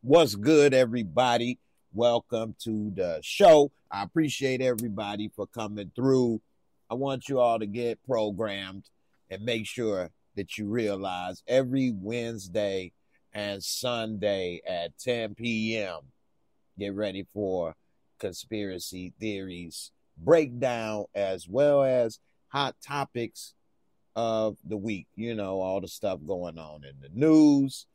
What's good, everybody? Welcome to the show. I appreciate everybody for coming through. I want you all to get programmed and make sure that you realize every Wednesday and Sunday at 10 p.m. get ready for conspiracy theories breakdown, as well as hot topics of the week. You know, all the stuff going on in the news,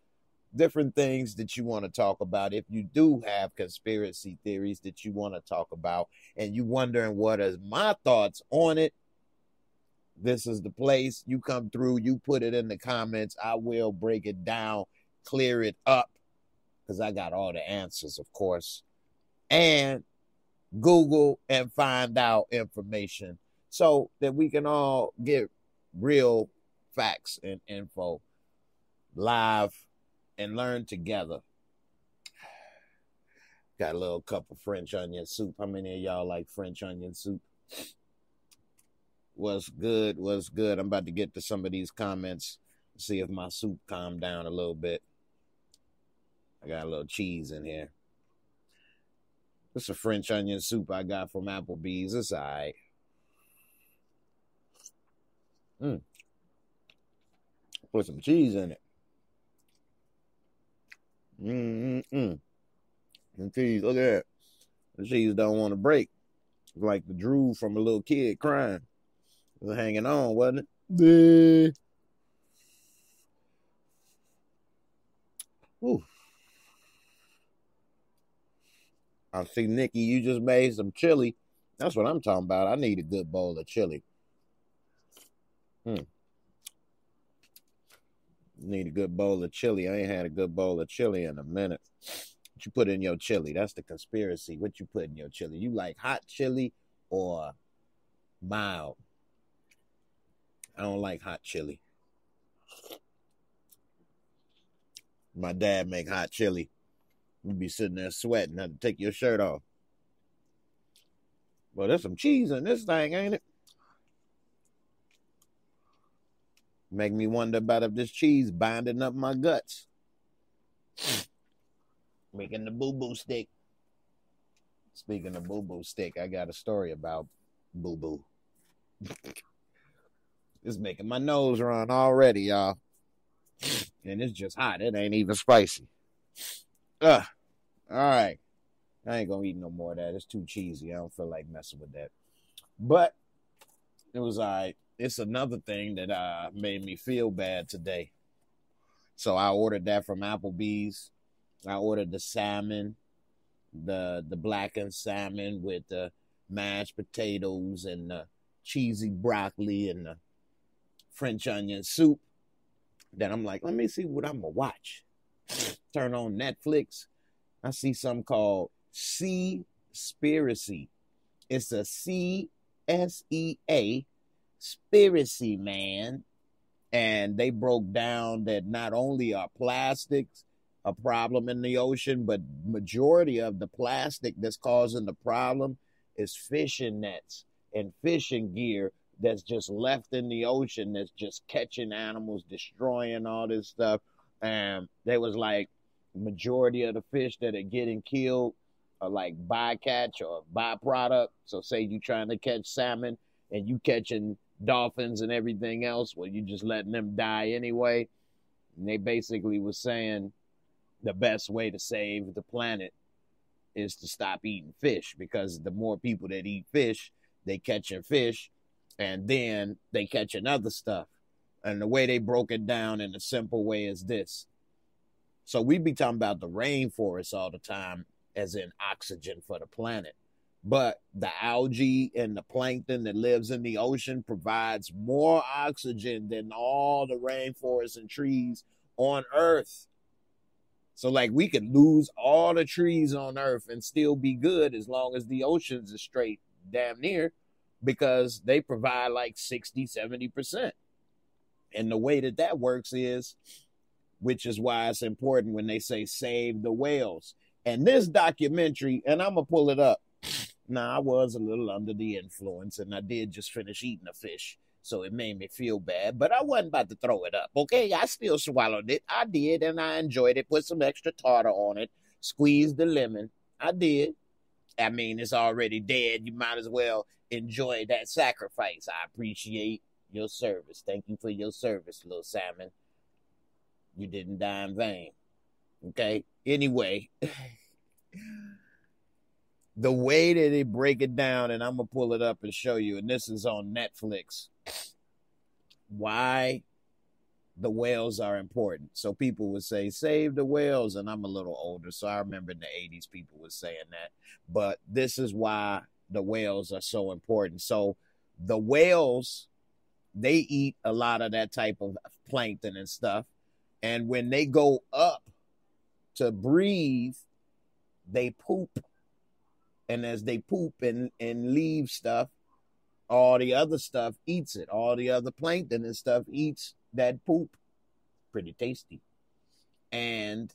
different things that you want to talk about. If you do have conspiracy theories that you want to talk about and you wondering what is my thoughts on it, this is the place. You come through, you put it in the comments. I will break it down, clear it up, because I got all the answers, of course, and Google and find out information so that we can all get real facts and info live and learn together. Got a little cup of French onion soup. How many of y'all like French onion soup? What's good? What's good? I'm about to get to some of these comments, see if my soup calmed down a little bit. I got a little cheese in here. This is a French onion soup I got from Applebee's. It's all right. Put some cheese in it. The cheese, look at that. The cheese don't want to break. It's like the drool from a little kid crying. It was hanging on, wasn't it? Ooh. I see, Nikki, you just made some chili. That's what I'm talking about. I need a good bowl of chili. Need a good bowl of chili. I ain't had a good bowl of chili in a minute. What you put in your chili? That's the conspiracy. What you put in your chili? You like hot chili or mild? I don't like hot chili. My dad make hot chili. You be sitting there sweating, have to take your shirt off. Well, there's some cheese in this thing, ain't it? Make me wonder about if this cheese binding up my guts. Making the boo-boo stick. Speaking of boo-boo stick, I got a story about boo-boo. It's making my nose run already, y'all. And it's just hot. It ain't even spicy. All right. I ain't gonna eat no more of that. It's too cheesy. I don't feel like messing with that. But it was all right. It's another thing that made me feel bad today. So I ordered that from Applebee's. I ordered the salmon, the blackened salmon with the mashed potatoes and the cheesy broccoli and the French onion soup. Then I'm like, let me see what I'm going to watch. Turn on Netflix. I see something called Seaspiracy. It's a C-S-E-A, spiracy, man. And they broke down that not only are plastics a problem in the ocean, but majority of the plastic that's causing the problem is fishing nets and fishing gear that's just left in the ocean, that's just catching animals, destroying all this stuff. And they was like, majority of the fish that are getting killed are like bycatch or byproduct. So say you trying to catch salmon and you catching dolphins and everything else, well, you just letting them die anyway. And they basically was saying the best way to save the planet is to stop eating fish, because the more people that eat fish, they catching fish, and then they catching other stuff. And the way they broke it down in a simple way is this. So we be talking about the rainforest all the time as in oxygen for the planet. But the algae and the plankton that lives in the ocean provides more oxygen than all the rainforests and trees on Earth. So like we could lose all the trees on Earth and still be good as long as the oceans are straight damn near, because they provide like 60-70%. And the way that that works is, which is why it's important when they say save the whales. And this documentary, and I'm going to pull it up. Now, I was a little under the influence, and I did just finish eating a fish. So it made me feel bad, but I wasn't about to throw it up. Okay, I still swallowed it. I did, and I enjoyed it. Put some extra tartar on it. Squeezed the lemon. I did. I mean, it's already dead. You might as well enjoy that sacrifice. I appreciate your service. Thank you for your service, little salmon. You didn't die in vain. Okay? Anyway, the way that they break it down, and I'm going to pull it up and show you, and this is on Netflix, why the whales are important. So people would say, save the whales, and I'm a little older, so I remember in the 80s people were saying that. But this is why the whales are so important. So the whales, they eat a lot of that type of plankton and stuff, and when they go up to breathe, they poop. And as they poop and leave stuff, all the other stuff eats it. All the other plankton and stuff eats that poop. Pretty tasty. And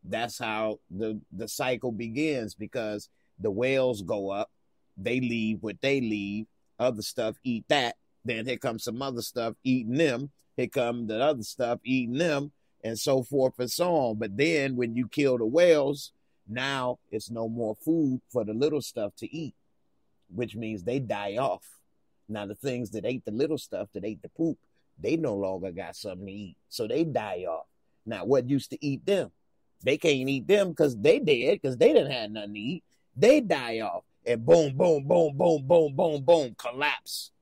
that's how the cycle begins, because the whales go up, they leave what they leave, other stuff eat that, then here comes some other stuff eating them, here come the other stuff eating them, and so forth and so on. But then when you kill the whales, now it's no more food for the little stuff to eat, which means they die off. Now the things that ate the little stuff, that ate the poop, they no longer got something to eat, so they die off. Now what used to eat them? They can't eat them because they dead, because they didn't have nothing to eat. They die off, and boom, boom, boom, boom, boom, boom, boom, collapse.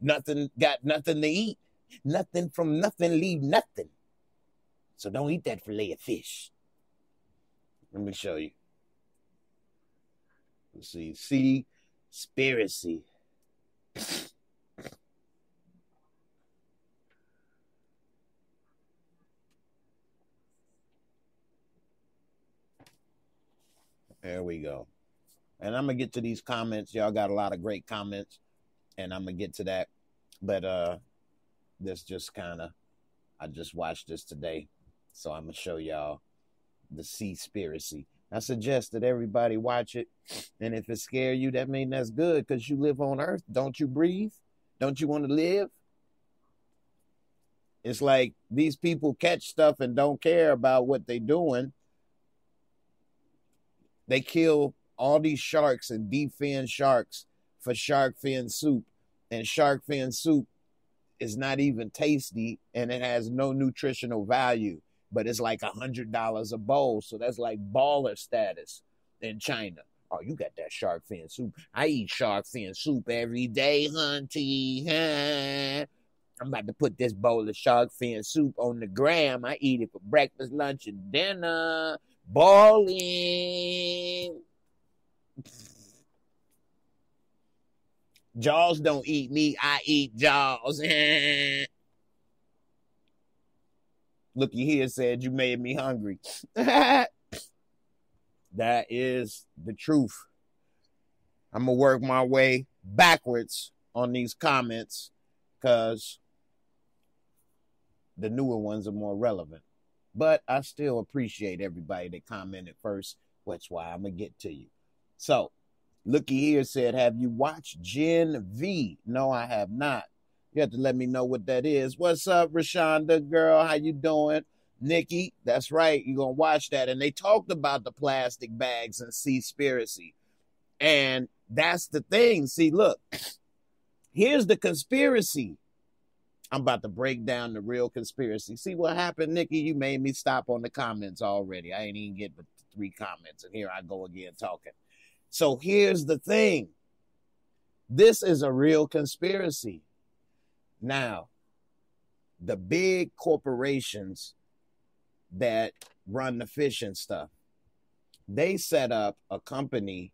Nothing, got nothing to eat. Nothing from nothing leave nothing. So don't eat that fillet of fish. Let me show you. Let's see. Seaspiracy. There we go. And I'm going to get to these comments. Y'all got a lot of great comments, and I'm going to get to that. But this just kind of, I just watched this today, so I'm going to show y'all the Seaspiracy. I suggest that everybody watch it, and if it scare you, that means that's good, because you live on Earth. Don't you breathe? Don't you want to live? It's like these people catch stuff and don't care about what they're doing. They kill all these sharks and defend sharks for shark fin soup, and shark fin soup is not even tasty, and it has no nutritional value. But it's like $100 a bowl. So that's like baller status in China. Oh, you got that shark fin soup. I eat shark fin soup every day, hunty. I'm about to put this bowl of shark fin soup on the gram. I eat it for breakfast, lunch, and dinner. Balling. Jaws don't eat me. I eat Jaws. Looky here said you made me hungry. That is the truth. I'm going to work my way backwards on these comments because the newer ones are more relevant. But I still appreciate everybody that commented first. That's why I'm going to get to you. So, looky here said, have you watched Gen V? No, I have not. You have to let me know what that is. What's up, Rashonda, girl? How you doing? Nikki, that's right. You're going to watch that. And they talked about the plastic bags and Seaspiracy. And that's the thing. See, look, here's the conspiracy. I'm about to break down the real conspiracy. See what happened, Nikki? You made me stop on the comments already. I ain't even get but 3 comments. And here I go again talking. So here's the thing. This is a real conspiracy. Now, the big corporations that run the fishing stuff, they set up a company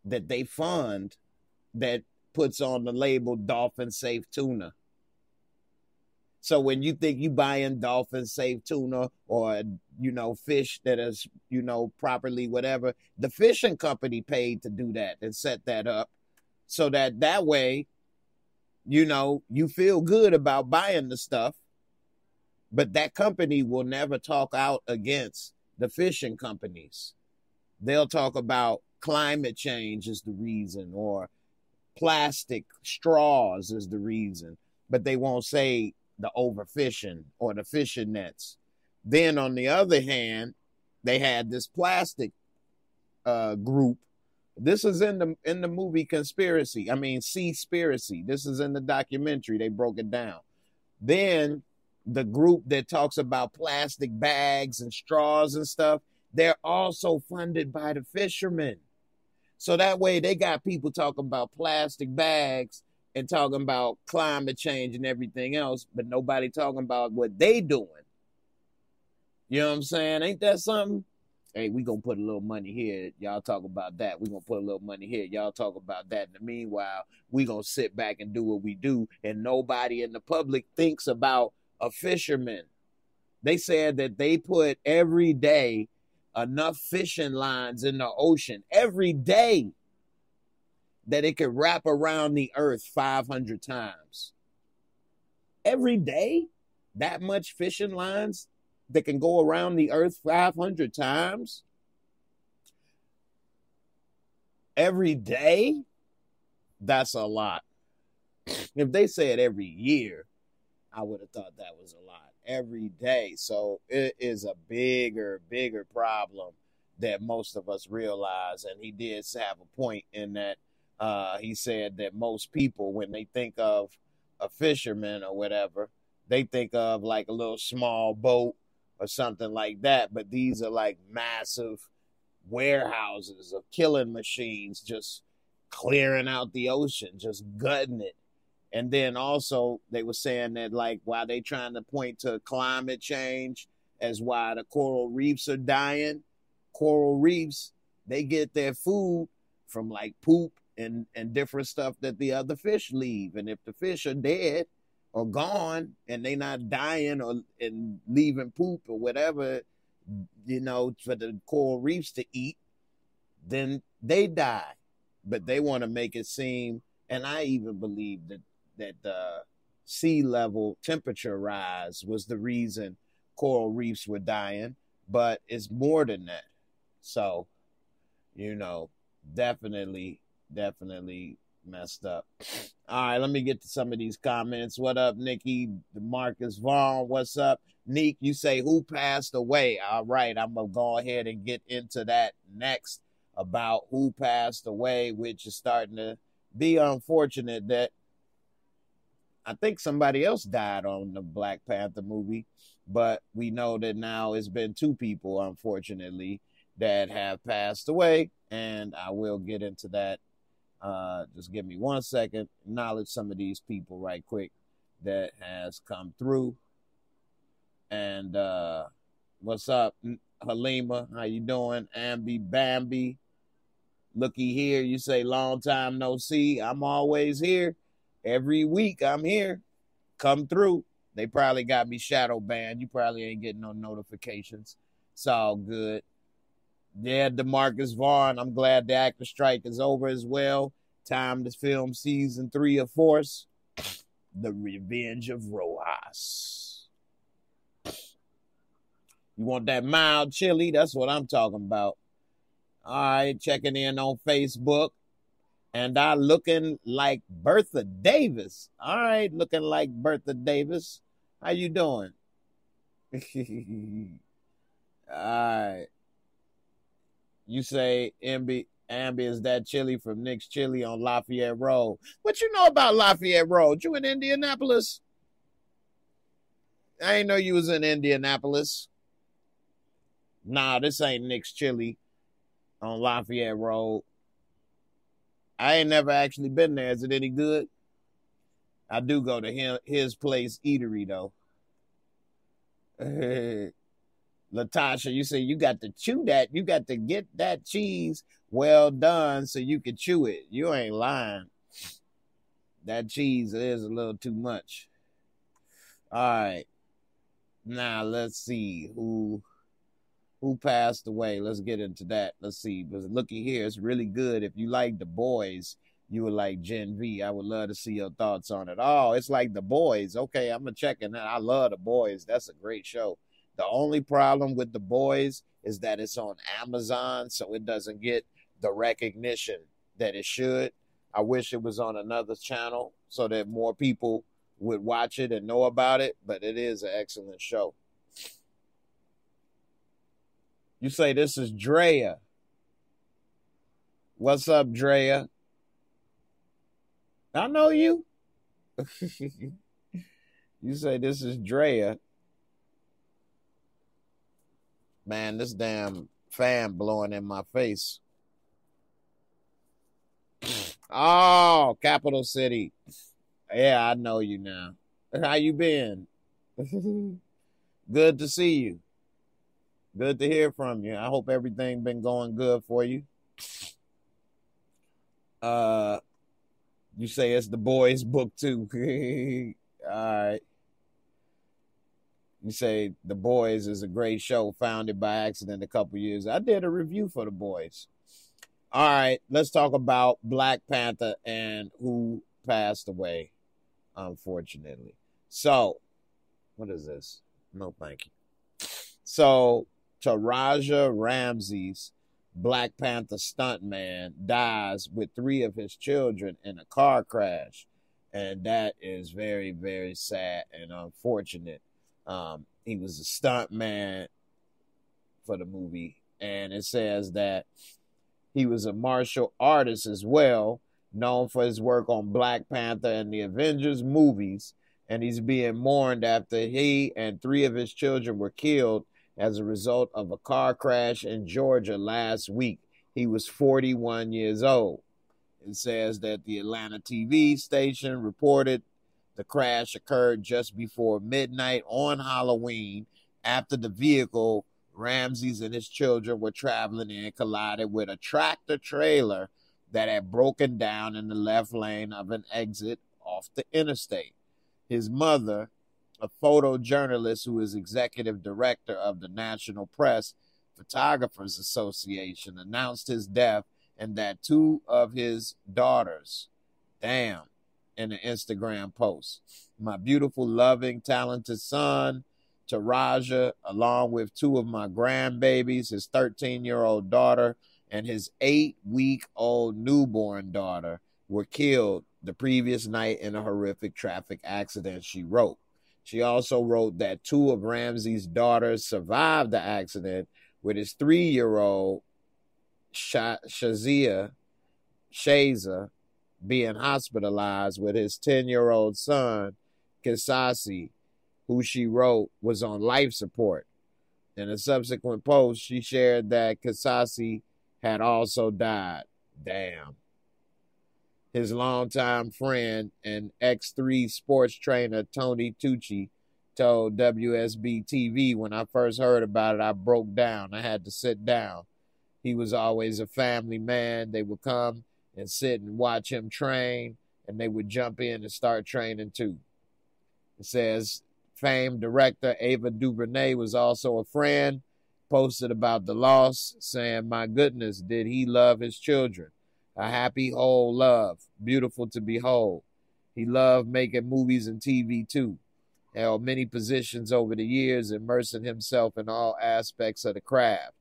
that they fund that puts on the label Dolphin Safe Tuna. So when you think you buying Dolphin Safe Tuna or, fish that is, properly whatever, the fishing company paid to do that and set that up so that way, you feel good about buying the stuff, but that company will never talk out against the fishing companies. They'll talk about climate change is the reason, or plastic straws is the reason. but they won't say the overfishing or the fishing nets. Then on the other hand, they had this plastic group. This is in the movie Conspiracy. I mean, Seaspiracy. This is in the documentary. They broke it down. Then the group that talks about plastic bags and straws and stuff, they're also funded by the fishermen. So that way they got people talking about plastic bags and talking about climate change and everything else, but nobody talking about what they doing. You know what I'm saying? Ain't that something? Hey, we gonna put a little money here. Y'all talk about that. We gonna put a little money here. Y'all talk about that. In the meanwhile, we gonna sit back and do what we do, and nobody in the public thinks about a fisherman. They said that they put every day enough fishing lines in the ocean every day that it could wrap around the earth 500 times. Every day? That much fishing lines that can go around the earth 500 times? Every day? That's a lot. If they said every year, I would have thought that was a lot. Every day. So it is a bigger problem that most of us realize. And he did have a point in that he said that most people, when they think of a fisherman or whatever, they think of like a little small boat or something like that. But these are like massive warehouses of killing machines, just clearing out the ocean, just gutting it. And then also they were saying that like while they trying to point to climate change as why the coral reefs are dying, coral reefs, they get their food from like poop and different stuff that the other fish leave. And if the fish are dead or gone and they not dying or and leaving poop or whatever, you know, for the coral reefs to eat, then they die. But they want to make it seem, and I even believe that the sea level temperature rise was the reason coral reefs were dying, but it's more than that. So, you know, definitely messed up. All right, let me get to some of these comments. What up, Nikki? Marcus Vaughn, what's up? Neek, you say who passed away? All right, I'm gonna go ahead and get into that next about who passed away, which is starting to be unfortunate that I think somebody else died on the Black Panther movie, but we know that now it's been two people, unfortunately, that have passed away, and I will get into that. Just give me 1 second. Acknowledge some of these people right quick that has come through. And what's up, Halima? How you doing? Ambi Bambi. Looky here. You say long time no see. I'm always here. Every week I'm here. Come through. They probably got me shadow banned. You probably ain't getting no notifications. It's all good. Yeah, DeMarcus Vaughn. I'm glad the actor strike is over as well. Time to film season 3 of Force. The Revenge of Rojas. You want that mild chili? That's what I'm talking about. All right, checking in on Facebook. And I looking like Bertha Davis. All right, looking like Bertha Davis. How you doing? All right. You say Ambi is that chili from Nick's Chili on Lafayette Road. What you know about Lafayette Road? You in Indianapolis? I ain't know you was in Indianapolis. Nah, this ain't Nick's Chili on Lafayette Road. I ain't never actually been there. Is it any good? I do go to his place eatery, though. Latasha, you say you got to chew that. You got to get that cheese well done so you can chew it. You ain't lying. That cheese is a little too much. All right. Now, let's see who passed away. Let's get into that. Let's see. But looky here, it's really good. If you like The Boys, you would like Gen V. I would love to see your thoughts on it. Oh, it's like The Boys. Okay, I'm going to check it out. I love The Boys. That's a great show. The only problem with The Boys is that it's on Amazon, so it doesn't get the recognition that it should. I wish it was on another channel so that more people would watch it and know about it, but it is an excellent show. You say this is Drea. What's up, Drea? I know you. You say this is Drea. Man, this damn fan blowing in my face. Oh, Capital City. Yeah, I know you now. How you been? Good to see you. Good to hear from you. I hope everything been going good for you. You say it's the boys' book too. All right. You say The Boys is a great show founded by accident a couple years. I did a review for The Boys. All right, let's talk about Black Panther and who passed away, unfortunately. So, what is this? No, thank you. So, Taraja Ramsey's Black Panther stuntman dies with 3 of his children in a car crash. And that is very, very sad and unfortunate. He was a stuntman for the movie. And it says that he was a martial artist as well, known for his work on Black Panther and the Avengers movies. And he's being mourned after he and 3 of his children were killed as a result of a car crash in Georgia last week. He was 41 years old. It says that the Atlanta TV station reported the crash occurred just before midnight on Halloween after the vehicle Ramsey's and his children were traveling in collided with a tractor trailer that had broken down in the left lane of an exit off the interstate. His mother, a photojournalist who is executive director of the National Press Photographers Association, announced his death and that 2 of his daughters, in an Instagram post. My beautiful, loving, talented son, Taraja, along with 2 of my grandbabies, his 13-year-old daughter and his 8-week-old newborn daughter, were killed the previous night in a horrific traffic accident, she wrote. She also wrote that 2 of Ramsey's daughters survived the accident, with his 3-year-old Shaza being hospitalized, with his 10-year-old son, Kisasi, who she wrote was on life support. In a subsequent post, she shared that Kisasi had also died. Damn. His longtime friend and X3 sports trainer, Tony Tucci, told WSB TV, when I first heard about it, I broke down. I had to sit down. He was always a family man. They would come and sit and watch him train, and they would jump in and start training too. It says famed director Ava DuVernay was also a friend, posted about the loss, saying, my goodness, did he love his children? A happy, whole love, beautiful to behold. He loved making movies and TV too. Held many positions over the years, immersing himself in all aspects of the craft.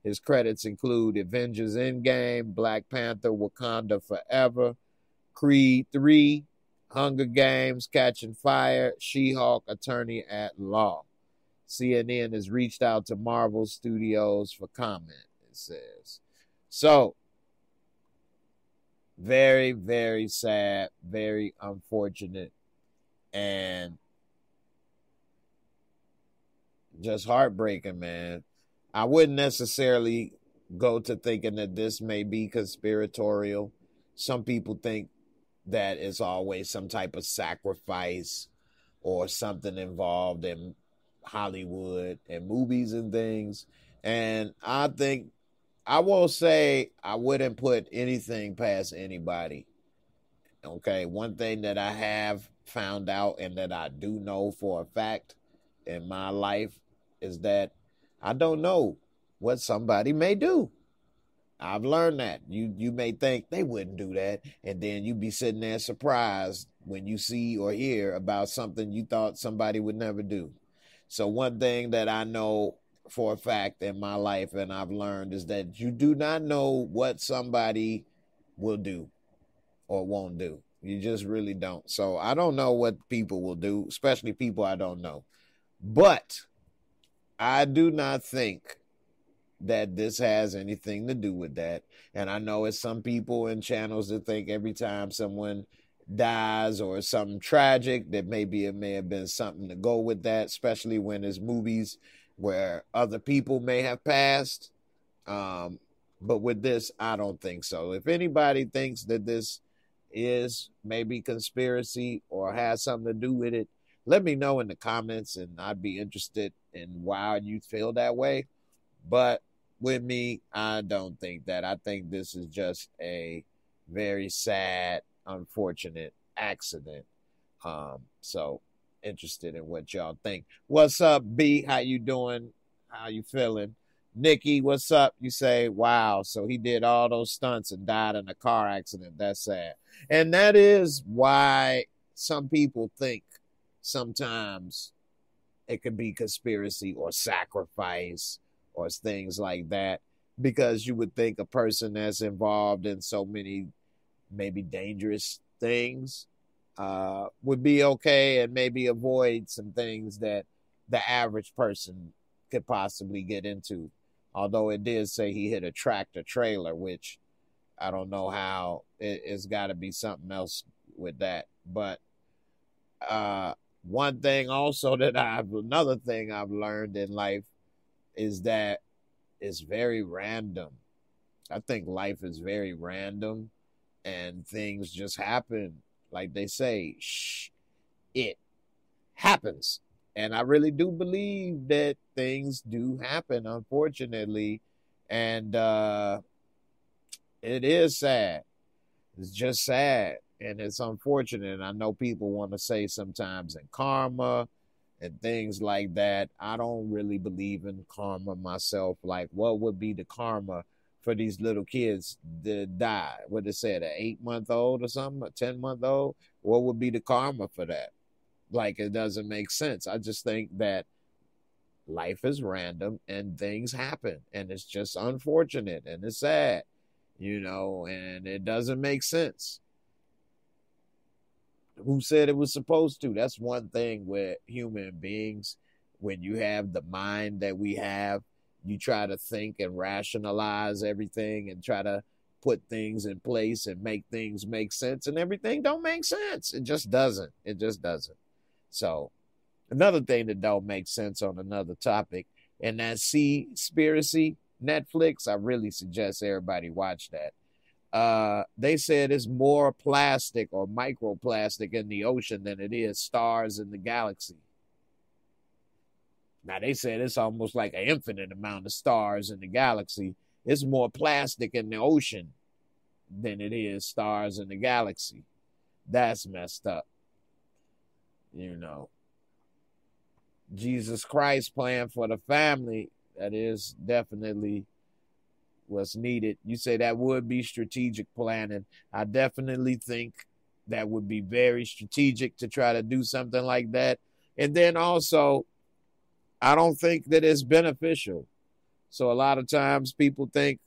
His credits include Avengers Endgame, Black Panther, Wakanda Forever, Creed 3, Hunger Games, Catching Fire, She-Hulk, Attorney at Law. CNN has reached out to Marvel Studios for comment, it says. So, very, very sad, very unfortunate, and just heartbreaking, man. I wouldn't necessarily go to thinking that this may be conspiratorial. Some people think that it's always some type of sacrifice or something involved in Hollywood and movies and things. And I think, I will say, I wouldn't put anything past anybody. Okay, one thing that I have found out and that I do know for a fact in my life is that I don't know what somebody may do. I've learned that. You may think they wouldn't do that, and then you be sitting there surprised when you see or hear about something you thought somebody would never do. So one thing that I know for a fact in my life and I've learned is that you do not know what somebody will do or won't do. You just really don't. So I don't know what people will do, especially people I don't know. But I do not think that this has anything to do with that. And I know it's some people in channels that think every time someone dies or something tragic, that maybe it may have been something to go with that, especially when there's movies where other people may have passed. But with this, I don't think so. If anybody thinks that this is maybe conspiracy or has something to do with it, let me know in the comments, and I'd be interested in why you feel that way. But with me, I don't think that. I think this is just a very sad, unfortunate accident. So interested in what y'all think. What's up, B? How you doing? How you feeling? Nikki, what's up? You say, wow, so he did all those stunts and died in a car accident. That's sad. And that is why some people think sometimes it could be conspiracy or sacrifice or things like that, because you would think a person that's involved in so many maybe dangerous things would be okay and maybe avoid some things that the average person could possibly get into. Although it did say he hit a tractor trailer, which I don't know how. It's got to be something else with that. But one thing also another thing I've learned in life is that it's very random. I think life is very random and things just happen. Like they say, it happens. And I really do believe that things do happen, unfortunately. And it is sad. It's just sad. And it's unfortunate. And I know people want to say sometimes in karma and things like that. I don't really believe in karma myself. Like, what would be the karma for these little kids that die? What they said, an 8-month-old or something, a 10-month-old? What would be the karma for that? Like, it doesn't make sense. I just think that life is random and things happen, and it's just unfortunate and it's sad, and it doesn't make sense. Who said it was supposed to? That's one thing with human beings. When you have the mind that we have, you try to think and rationalize everything and try to put things in place and make things make sense, and everything don't make sense. It just doesn't. It just doesn't. So another thing that don't make sense on another topic, and that Seaspiracy Netflix, I really suggest everybody watch that. They said it's more plastic or microplastic in the ocean than it is stars in the galaxy. Now, they said it's almost like an infinite amount of stars in the galaxy. It's more plastic in the ocean than it is stars in the galaxy. That's messed up. Jesus Christ plan for the family, that is definitely what's needed. You say that would be strategic planning. I definitely think that would be very strategic to try to do something like that. And then also, I don't think that it's beneficial. So a lot of times people think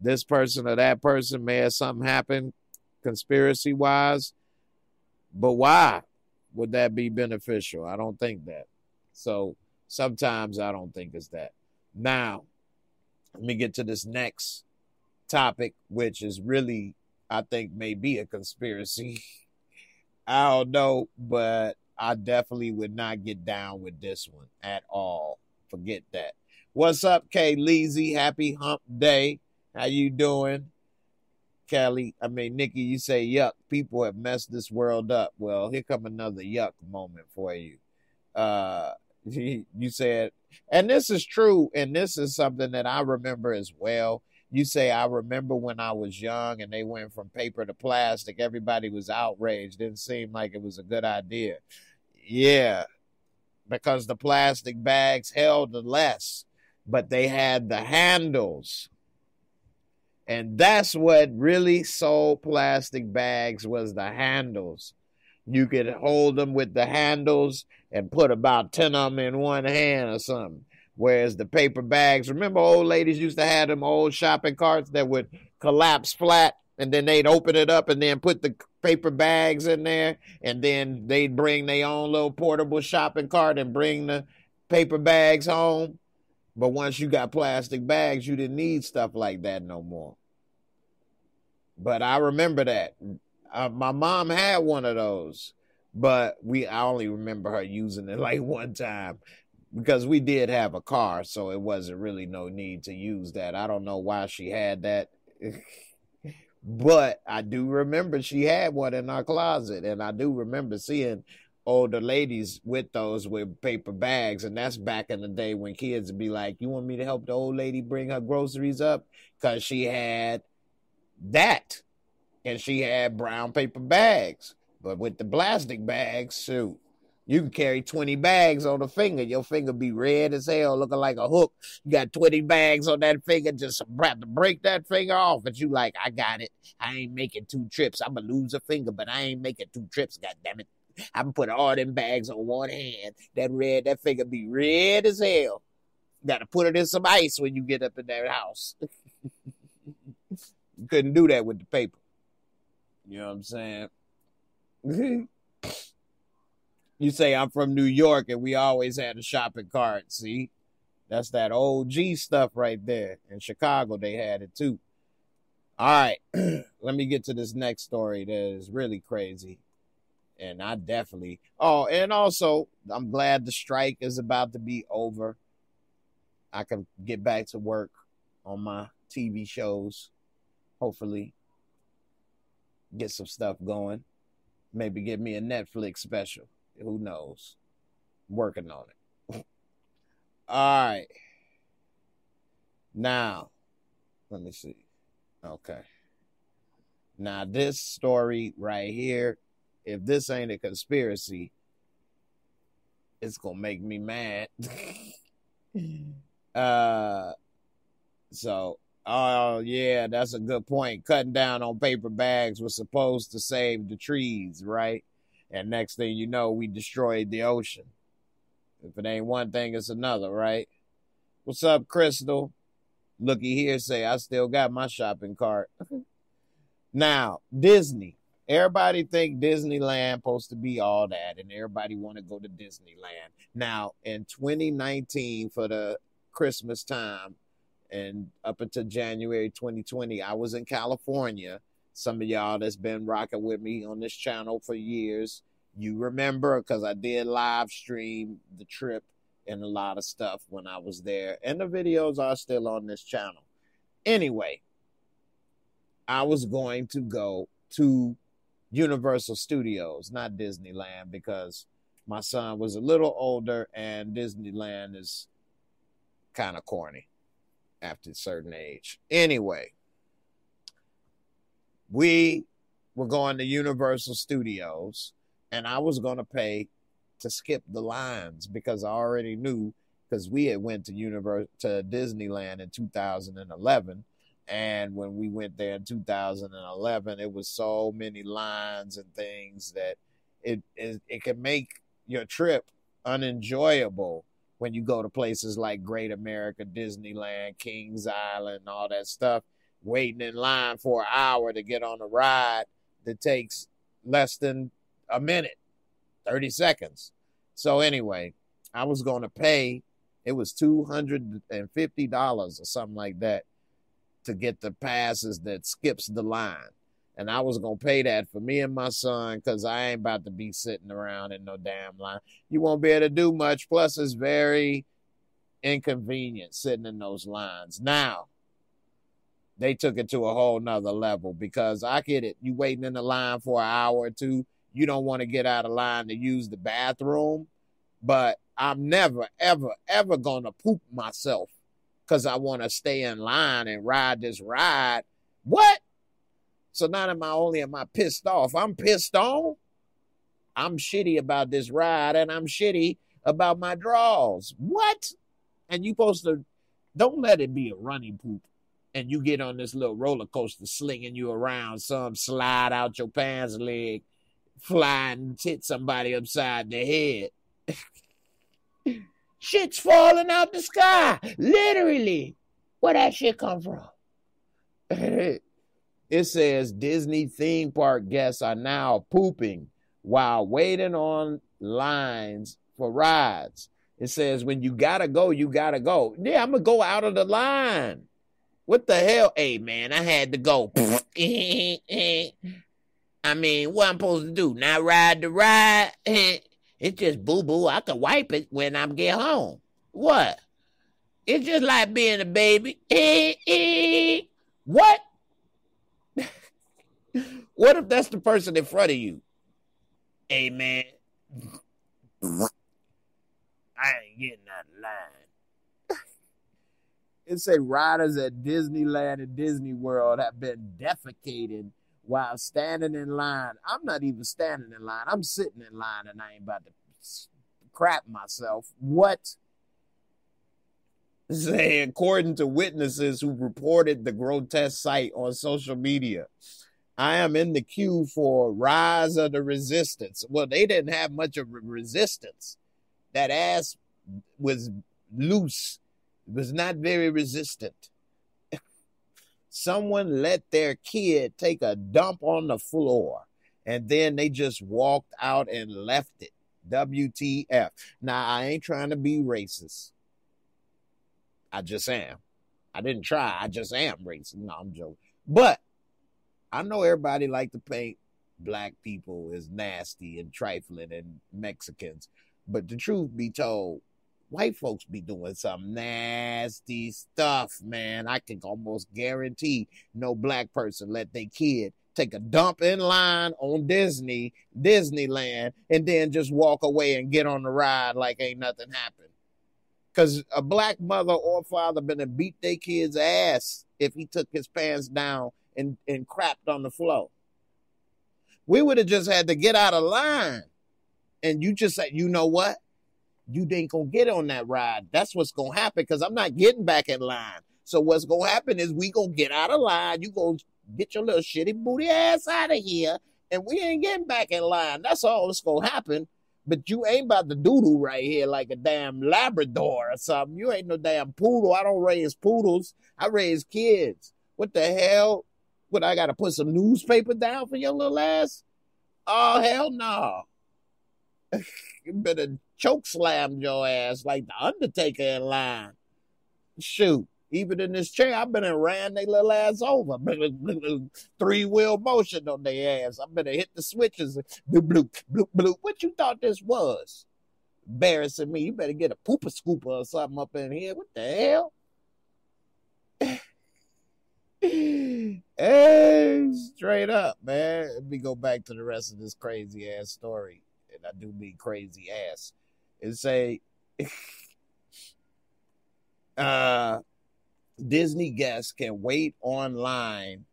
this person or that person may have something happen conspiracy-wise. But why would that be beneficial? I don't think that. So sometimes I don't think it's that. Now, let me get to this next topic, which is really, I think, may be a conspiracy. I don't know, but I definitely would not get down with this one at all. Forget that. What's up, Kay Leezy? Happy hump day. How you doing? Nikki, you say yuck. People have messed this world up. Well, here come another yuck moment for you. You said, and this is true, and this is something that I remember as well. You say, I remember when I was young and they went from paper to plastic. Everybody was outraged. Didn't seem like it was a good idea. Yeah, because the plastic bags held less, but they had the handles. And that's what really sold plastic bags, was the handles. You could hold them with the handles and put about 10 of them in one hand or something. Whereas the paper bags, remember old ladies used to have them old shopping carts that would collapse flat? And then they'd open it up and then put the paper bags in there. And then they'd bring their own little portable shopping cart and bring the paper bags home. But once you got plastic bags, you didn't need stuff like that no more. But I remember that. My mom had one of those. But I only remember her using it like one time. Because we did have a car, so it wasn't really no need to use that. I don't know why she had that. But I do remember she had one in our closet, and I do remember seeing older ladies with those with paper bags, and that's back in the day when kids would be like, you want me to help the old lady bring her groceries up? Because she had that, and she had brown paper bags. But with the plastic bags, shoot, you can carry 20 bags on a finger. Your finger be red as hell, looking like a hook. You got 20 bags on that finger, just have to break that finger off. And you like, I got it. I ain't making 2 trips. I'm going to lose a finger, but I ain't making 2 trips, goddammit. I'm putting all them bags on one hand. That finger be red as hell. You got to put it in some ice when you get up in that house. You couldn't do that with the paper. You know what I'm saying? You say I'm from New York and we always had a shopping cart. See, that's that OG stuff right there. In Chicago, they had it too. All right, let me get to this next story that is really crazy. And I definitely, and also, I'm glad the strike is about to be over. I can get back to work on my TV shows. Hopefully, get some stuff going. Maybe get me a Netflix special. Who knows? Working on it. All right. Now, let me see. Okay. Now, this story right here, if this ain't a conspiracy, it's going to make me mad. Oh, yeah, that's a good point. Cutting down on paper bags was supposed to save the trees, right? And next thing you know, we destroyed the ocean. If it ain't one thing, it's another, right? What's up, Crystal? Looky here, say, I still got my shopping cart. Now, Disney. Everybody think Disneyland supposed to be all that, and everybody want to go to Disneyland. Now, in 2019, for the Christmas time, and up until January 2020, I was in California. Some of y'all that's been rocking with me on this channel for years, you remember, because I did live stream the trip and a lot of stuff when I was there. And the videos are still on this channel. Anyway, I was going to go to Universal Studios, not Disneyland, because my son was a little older and Disneyland is kind of corny after a certain age. Anyway, we were going to Universal Studios, and I was going to pay to skip the lines because I already knew, because we had went to Disneyland in 2011, and when we went there in 2011, it was so many lines and things that it can make your trip unenjoyable when you go to places like Great America, Disneyland, Kings Island, all that stuff, waiting in line for an hour to get on a ride that takes less than a minute, 30 seconds. So anyway, I was going to pay, it was $250 or something like that to get the passes that skips the line. And I was going to pay that for me and my son because I ain't about to be sitting around in no damn line. You won't be able to do much. Plus, it's very inconvenient sitting in those lines. Now, they took it to a whole nother level because I get it. You waiting in the line for an hour or two. You don't want to get out of line to use the bathroom. But I'm never, ever, ever going to poop myself because I want to stay in line and ride this ride. What? So not only am I pissed off, I'm pissed on. I'm shitty about this ride, and I'm shitty about my draws. What? And you supposed to, don't let it be a running poop. And you get on this little roller coaster slinging you around, some slide out your pants leg, fly and hit somebody upside the head. Shit's falling out the sky, literally. Where that shit come from? It says Disney theme park guests are now pooping while waiting on lines for rides. It says when you gotta go, you gotta go. Yeah, I'm gonna go out of the line. What the hell? Hey man, I had to go. I mean, what I'm supposed to do? Not ride the ride? It's just boo-boo. I can wipe it when I get home. What? It's just like being a baby. What? What if that's the person in front of you? Hey, man. I ain't getting out of line. It said riders at Disneyland and Disney World have been defecating while standing in line. I'm not even standing in line. I'm sitting in line and I ain't about to crap myself. What? Say, according to witnesses who reported the grotesque sight on social media, I am in the queue for Rise of the Resistance. Well, they didn't have much of a resistance. That ass was loose. It was not very resistant. Someone let their kid take a dump on the floor, and then they just walked out and left it. WTF. Now, I ain't trying to be racist. I just am. I didn't try. I just am racist. No, I'm joking. But I know everybody like to paint black people as nasty and trifling and Mexicans. But the truth be told, white folks be doing some nasty stuff, man. I can almost guarantee no black person let their kid take a dump in line on Disneyland, and then just walk away and get on the ride like ain't nothing happened. Because a black mother or father been beat their kid's ass if he took his pants down and crapped on the floor. We would have just had to get out of line. And you just said, you know what? You ain't going to get on that ride. That's what's going to happen because I'm not getting back in line. So what's going to happen is we going to get out of line. You going to get your little shitty booty ass out of here. And we ain't getting back in line. That's all that's going to happen. But you ain't about to doodle right here like a damn Labrador or something. You ain't no damn poodle. I don't raise poodles. I raise kids. What the hell? What, I got to put some newspaper down for your little ass? Oh, hell no. You better choke slam your ass like the Undertaker in line. Shoot. Even in this chair, I've been and ran their little ass over. Three-wheel motion on their ass. I better hit the switches. Bloop, bloop, bloop, bloop. What you thought this was? Embarrassing me. You better get a pooper scooper or something up in here. What the hell? Hey, straight up, man. Let me go back to the rest of this crazy ass story. And I do mean crazy ass. It say Disney guests can wait online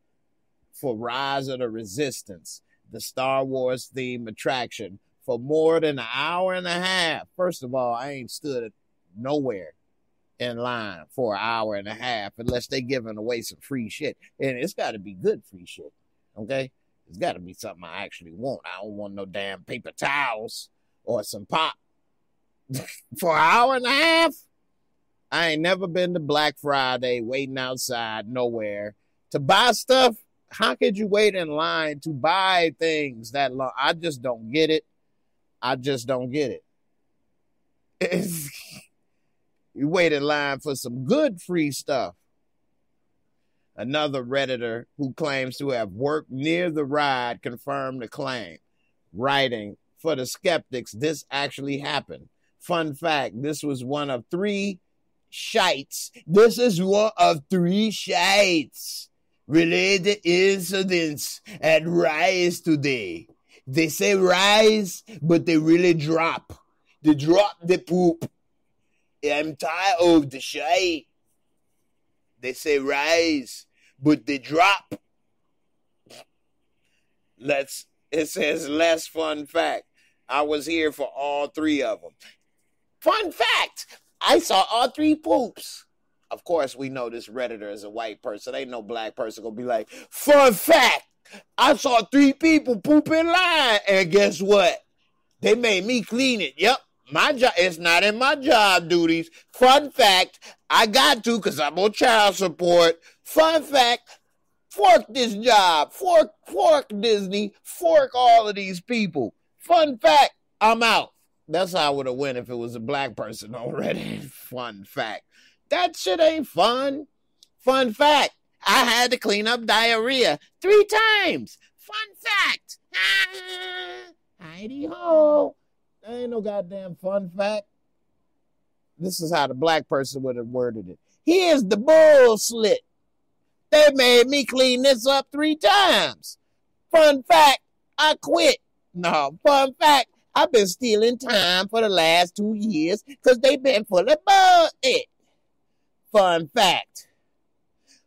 for Rise of the Resistance, the Star Wars theme attraction, for more than an hour and a half. First of all, I ain't stood nowhere in line for an hour and a half unless they giving away some free shit. And it's got to be good free shit, okay? It's got to be something I actually want. I don't want no damn paper towels or some pop for an hour and a half. I ain't never been to Black Friday waiting outside nowhere to buy stuff. How could you wait in line to buy things that long? I just don't get it. I just don't get it. You wait in line for some good free stuff. Another Redditor who claims to have worked near the ride confirmed the claim, writing, "For the skeptics, this actually happened. Fun fact, this was one of three shites. This is one of three shites related incidents at Rise today. They say rise, but they really drop. They drop the poop. I'm tired of the shite. They say rise, but they drop." It says less fun fact. I was here for all three of them. Fun fact, I saw all three poops. Of course, we know this Redditor is a white person. Ain't no black person gonna be like, fun fact, I saw three people poop in line, and guess what? They made me clean it. Yep. My job, it's not in my job duties. Fun fact, I got to because I'm on child support. Fun fact, Fork this job. Fork Disney. Fork all of these people. Fun fact, I'm out. That's how I would have went if it was a black person already. Fun fact. That shit ain't fun. Fun fact, I had to clean up diarrhea 3 times. Fun fact. Heidi ho. That ain't no goddamn fun fact. This is how the black person would have worded it. Here's the bull slit. They made me clean this up 3 times. Fun fact, I quit. No, fun fact, I've been stealing time for the last 2 years because they've been full of bullshit. Fun fact.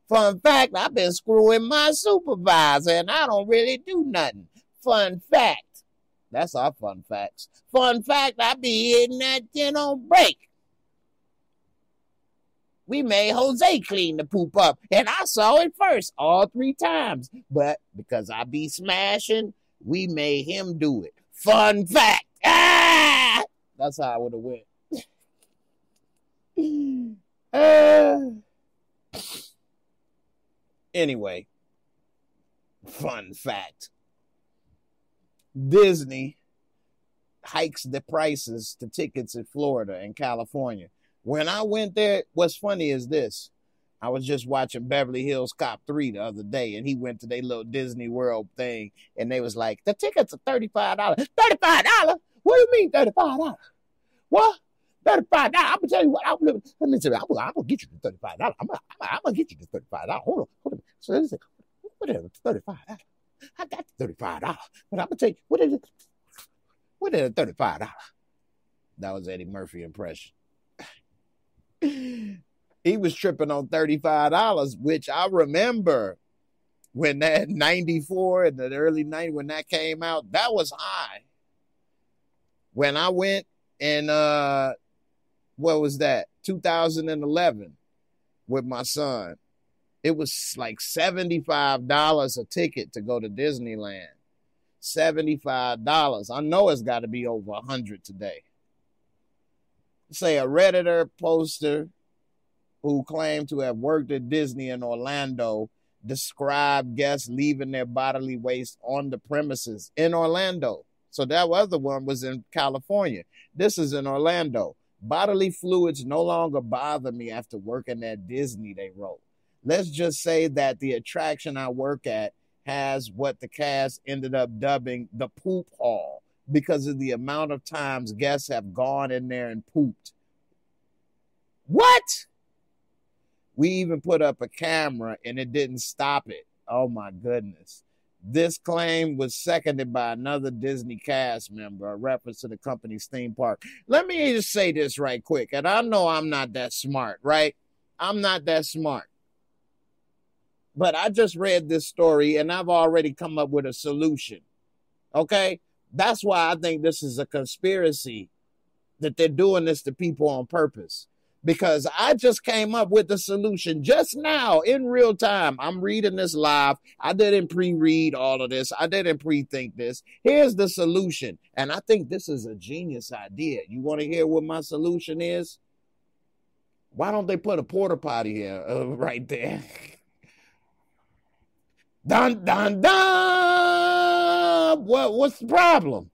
Fun fact, I've been screwing my supervisor and I don't really do nothing. Fun fact. That's our fun facts. Fun fact, I be hitting that tin on break. We made Jose clean the poop up, and I saw it first all 3 times. But because I be smashing, we made him do it. Fun fact. Ah! That's how I would have went. Anyway, fun fact. Disney hikes the prices to tickets in Florida and California. When I went there, what's funny is this. I was just watching Beverly Hills Cop 3 the other day, and he went to their little Disney World thing, and they was like, the tickets are $35. $35? What do you mean $35? What? $35? I'm going to tell you what. I'm going to get you the $35. I'm going to get you the $35. Hold on. So they say, what is it, $35? I got the $35. But I'm going to tell you, what is it? What is the $35? That was Eddie Murphy impression. He was tripping on $35, which I remember when that 94 in the early 90s, when that came out, that was high. When I went in, what was that? 2011 with my son. It was like $75 a ticket to go to Disneyland. $75. I know it's got to be over 100 today. Say a Redditor poster who claimed to have worked at Disney in Orlando described guests leaving their bodily waste on the premises in Orlando. So that other one was in California. This is in Orlando. Bodily fluids no longer bother me after working at Disney, they wrote. Let's just say that the attraction I work at has what the cast ended up dubbing the poop hall because of the amount of times guests have gone in there and pooped. What? We even put up a camera and it didn't stop it. Oh my goodness. This claim was seconded by another Disney cast member, a reference to the company's theme park. Let me just say this right quick. And I know I'm not that smart, right? I'm not that smart. But I just read this story and I've already come up with a solution. Okay? That's why I think this is a conspiracy, that they're doing this to people on purpose. Because I just came up with the solution just now in real time. I'm reading this live. I didn't pre-read all of this. I didn't pre-think this. Here's the solution. And I think this is a genius idea. You want to hear what my solution is? Why don't they put a porta potty here right there? Dun, dun, dun! What's the problem?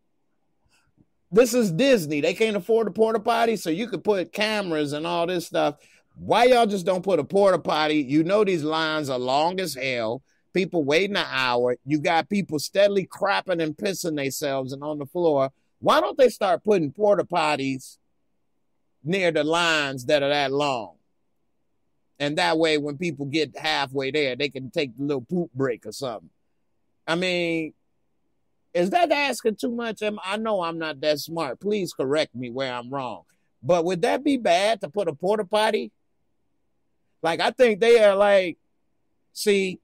This is Disney. They can't afford a porta potty, so you could put cameras and all this stuff. Why y'all just don't put a porta potty? You know these lines are long as hell. People waiting an hour. You got people steadily crapping and pissing themselves and on the floor. Why don't they start putting porta potties near the lines that are that long? And that way, when people get halfway there, they can take the little poop break or something. I mean, is that asking too much? I know I'm not that smart. Please correct me where I'm wrong. But would that be bad to put a porta potty? Like, I think they are like, see,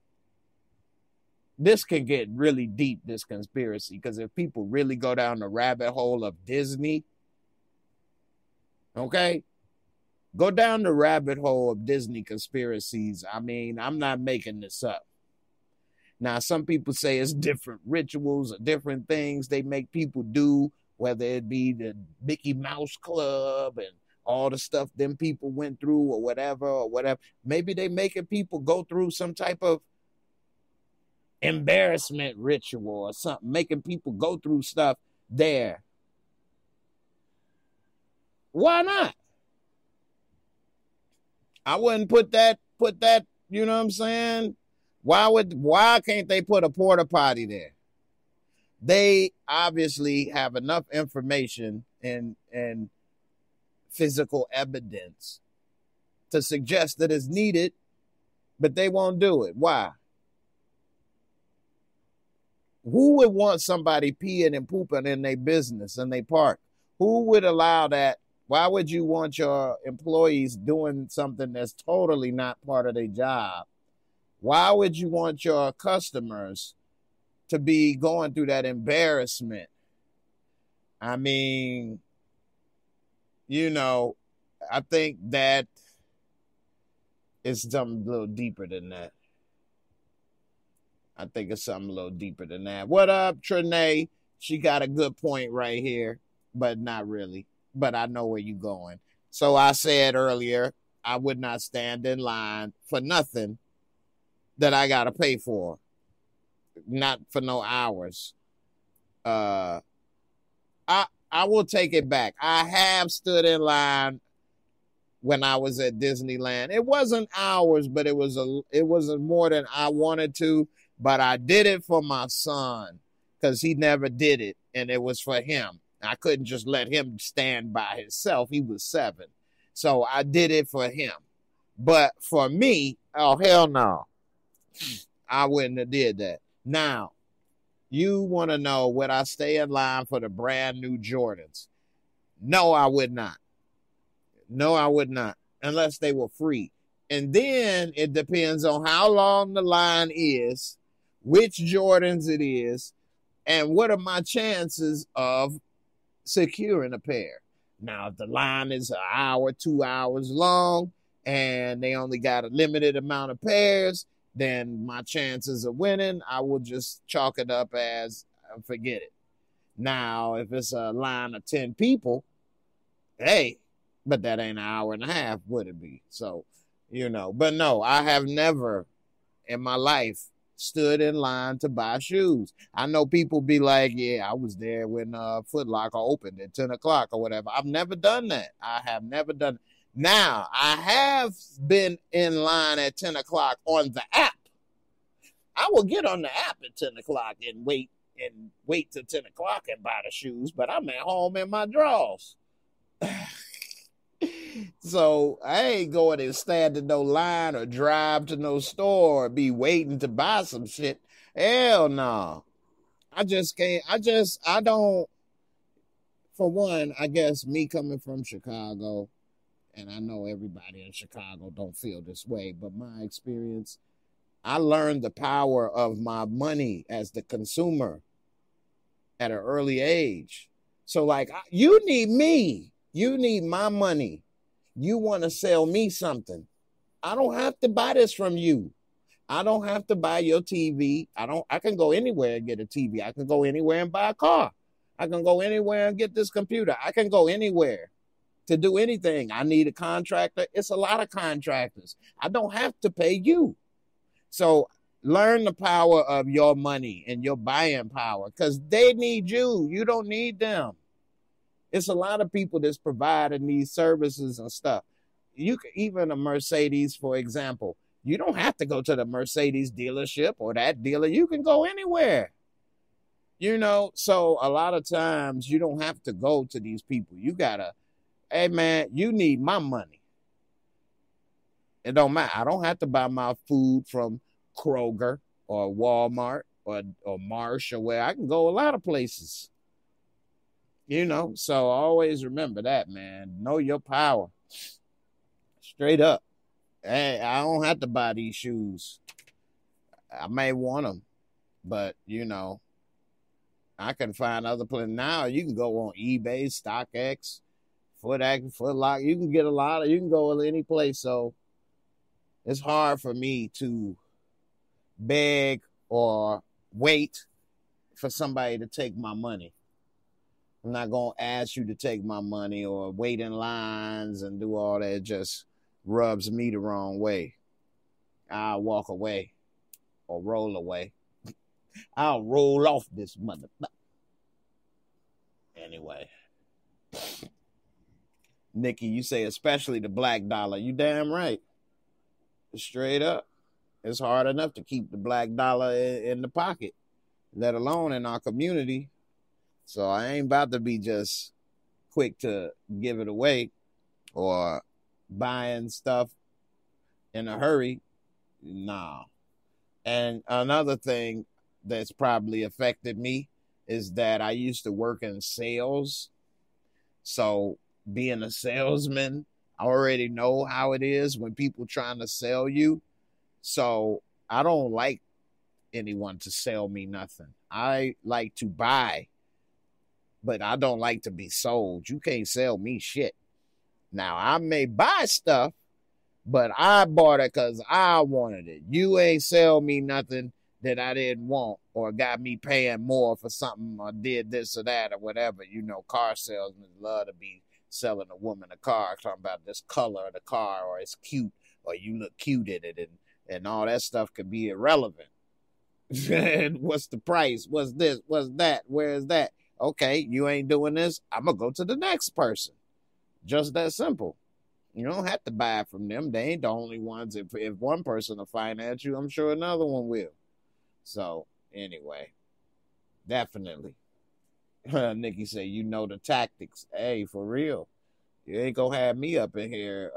this can get really deep, this conspiracy, because if people really go down the rabbit hole of Disney, okay, go down the rabbit hole of Disney conspiracies. I mean, I'm not making this up. Now, some people say it's different rituals or different things they make people do, whether it be the Mickey Mouse Club and all the stuff them people went through or whatever. Maybe they making people go through some type of embarrassment ritual or something, making people go through stuff there. Why not? I wouldn't put that, you know what I'm saying? Why can't they put a porta potty there? They obviously have enough information and physical evidence to suggest that it's needed, but they won't do it. Why? Who would want somebody peeing and pooping in their business, in their park? Who would allow that? Why would you want your employees doing something that's totally not part of their job? Why would you want your customers to be going through that embarrassment? I mean, you know, I think that it's something a little deeper than that. I think it's something a little deeper than that. What up, Trinae? She got a good point right here, but not really. But I know where you're going. So I said earlier, I would not stand in line for nothing that I got to pay for. Not for no hours. I will take it back. I have stood in line when I was at Disneyland. It wasn't hours, but it was more than I wanted to. But I did it for my son because he never did it, and it was for him. I couldn't just let him stand by himself. He was 7. So I did it for him. But for me, oh, hell no. I wouldn't have did that. Now, you want to know, would I stay in line for the brand new Jordans? No, I would not. No, I would not, unless they were free. And then it depends on how long the line is, which Jordans it is, and what are my chances of securing a pair. Now, if the line is an hour, 2 hours long, and they only got a limited amount of pairs, then my chances of winning, I will just chalk it up as forget it. Now, if it's a line of 10 people, hey, but that ain't an hour and a half, would it be? So, you know, but no, I have never in my life stood in line to buy shoes. I know people be like, yeah, I was there when Foot Locker opened at 10 o'clock or whatever. I've never done that. I have never done. Now, I have been in line at 10 o'clock on the app. I will get on the app at 10 o'clock and wait till 10 o'clock and buy the shoes, but I'm at home in my drawers. So I ain't going to stand in no line or drive to no store or be waiting to buy some shit. Hell no. I just can't. I don't. For one, I guess me coming from Chicago, and I know everybody in Chicago don't feel this way, but my experience, I learned the power of my money as the consumer at an early age. So like, you need me. You need my money. You want to sell me something. I don't have to buy this from you. I don't have to buy your TV. I can go anywhere and get a TV. I can go anywhere and buy a car. I can go anywhere and get this computer. I can go anywhere to do anything. I need a contractor. It's a lot of contractors. I don't have to pay you. So learn the power of your money and your buying power, because they need you. You don't need them. It's a lot of people that's providing these services and stuff. You can, even a Mercedes, for example, you don't have to go to the Mercedes dealership or that dealer. You can go anywhere. You know, so a lot of times you don't have to go to these people. You gotta, hey man, you need my money. It don't matter. I don't have to buy my food from Kroger or Walmart or Marsh or where. I can go a lot of places. You know, so always remember that, man. Know your power. Straight up. Hey, I don't have to buy these shoes. I may want them, but, you know, I can find other places. Now you can go on eBay, StockX, Foot Locker. You can get a lot of, you can go any place. So it's hard for me to beg or wait for somebody to take my money. I'm not going to ask you to take my money or wait in lines and do all that. It just rubs me the wrong way. I'll walk away or roll away. I'll roll off this motherfucker. Anyway. Nikki, you say especially the black dollar. You damn right. Straight up. It's hard enough to keep the black dollar in the pocket, let alone in our community. So I ain't about to be just quick to give it away or buying stuff in a hurry. Nah. And another thing that's probably affected me is that I used to work in sales. So being a salesman, I already know how it is when people trying to sell you. So I don't like anyone to sell me nothing. I like to buy, but I don't like to be sold. You can't sell me shit. Now, I may buy stuff, but I bought it because I wanted it. You ain't sell me nothing that I didn't want or got me paying more for something or did this or that or whatever. You know, car salesmen love to be selling a woman a car, talking about this color of the car or it's cute or you look cute in it and all that stuff could be irrelevant. And what's the price? What's this? What's that? Where is that? Okay, you ain't doing this. I'm going to go to the next person. Just that simple. You don't have to buy it from them. They ain't the only ones. If one person will finance you, I'm sure another one will. So, anyway, definitely. Nikki say, you know the tactics. Hey, for real. You ain't going to have me up in here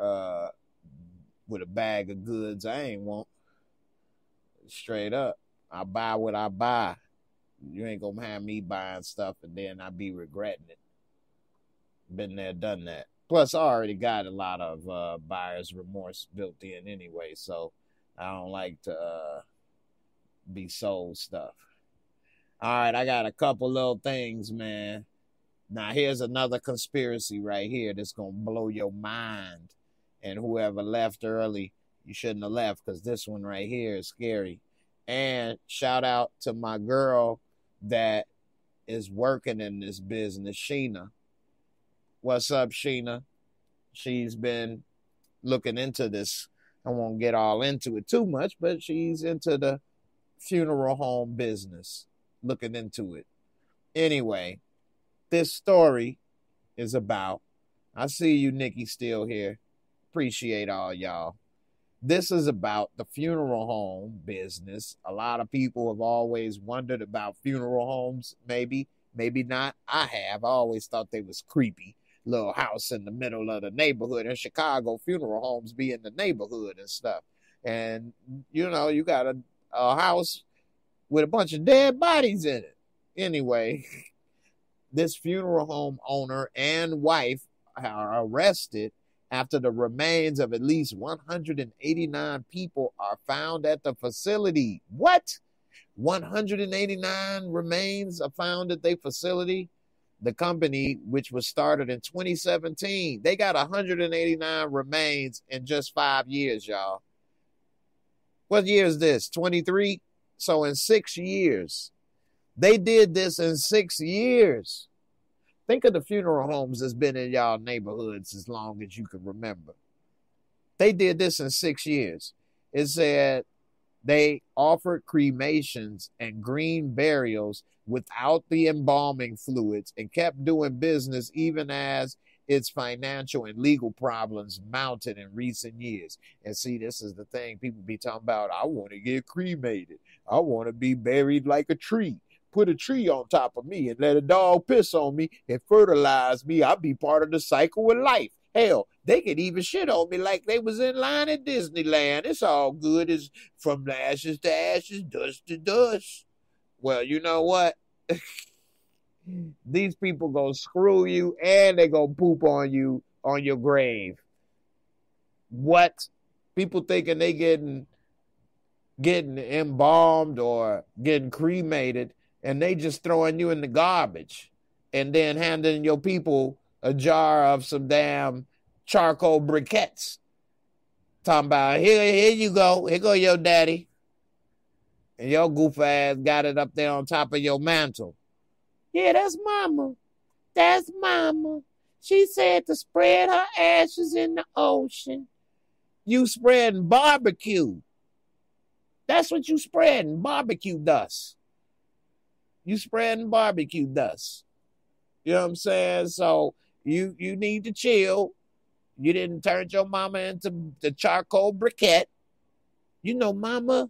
with a bag of goods I ain't want. Straight up. I buy what I buy. You ain't going to have me buying stuff and then I be regretting it. Been there, done that. Plus, I already got a lot of buyer's remorse built in anyway, so I don't like to be sold stuff. All right, I got a couple little things, man. Now, here's another conspiracy right here that's going to blow your mind. And whoever left early, you shouldn't have left because this one right here is scary. And shout out to my girl that is working in this business, Sheena. What's up, Sheena? She's been looking into this. I won't get all into it too much, but she's into the funeral home business, looking into it. Anyway, this story is about, I see you, Nikki, still here. Appreciate all y'all. This is about the funeral home business. A lot of people have always wondered about funeral homes, maybe not. I have. I always thought they was creepy. Little house in the middle of the neighborhood. In Chicago, funeral homes be in the neighborhood and stuff. And, you know, you got a house with a bunch of dead bodies in it. Anyway, this funeral home owner and wife are arrested after the remains of at least 189 people are found at the facility. What? 189 remains are found at their facility? The company, which was started in 2017, they got 189 remains in just 5 years, y'all. What year is this? 23? So in 6 years. They did this in 6 years. Think of the funeral homes that's been in y'all neighborhoods as long as you can remember. They did this in 6 years. It said they offered cremations and green burials without the embalming fluids and kept doing business even as its financial and legal problems mounted in recent years. And see, this is the thing people be talking about. I want to get cremated. I want to be buried like a tree. Put a tree on top of me and let a dog piss on me and fertilize me. I'll be part of the cycle of life. Hell, they could even shit on me like they was in line at Disneyland. It's all good. It's from ashes to ashes, dust to dust. Well, you know what? These people gonna screw you and they gonna poop on you on your grave. What? People thinking they getting embalmed or getting cremated and they just throwing you in the garbage and then handing your people a jar of some damn charcoal briquettes. Talking about, here you go. Here go your daddy. And your goof ass got it up there on top of your mantle. Yeah, that's mama. That's mama. She said to spread her ashes in the ocean. You spreading barbecue. That's what you spreading, barbecue dust. You spreading barbecue dust. You know what I'm saying? So you need to chill. You didn't turn your mama into the charcoal briquette. You know, mama,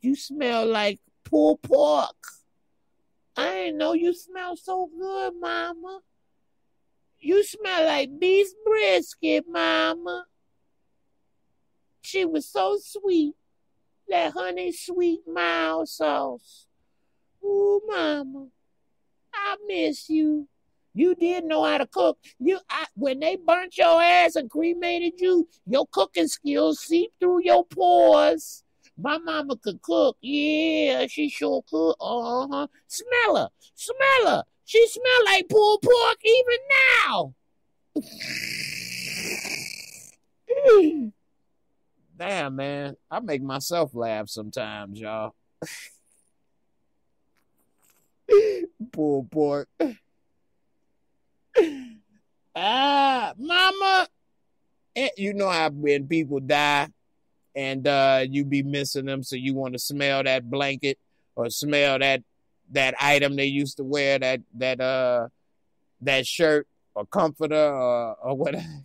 you smell like pulled pork. I didn't know you smell so good, mama. You smell like beef brisket, mama. She was so sweet. That honey sweet mild sauce. Ooh, mama, I miss you. You did know how to cook. When they burnt your ass and cremated you, your cooking skills seep through your pores. My mama could cook. Yeah, she sure could. Uh-huh. Smell her. Smell her. She smell like pulled pork even now. Damn, man. I make myself laugh sometimes, y'all. Pulled pork. Mama. You know how when people die and you be missing them, so you want to smell that blanket or smell that item they used to wear, that shirt or comforter or whatever.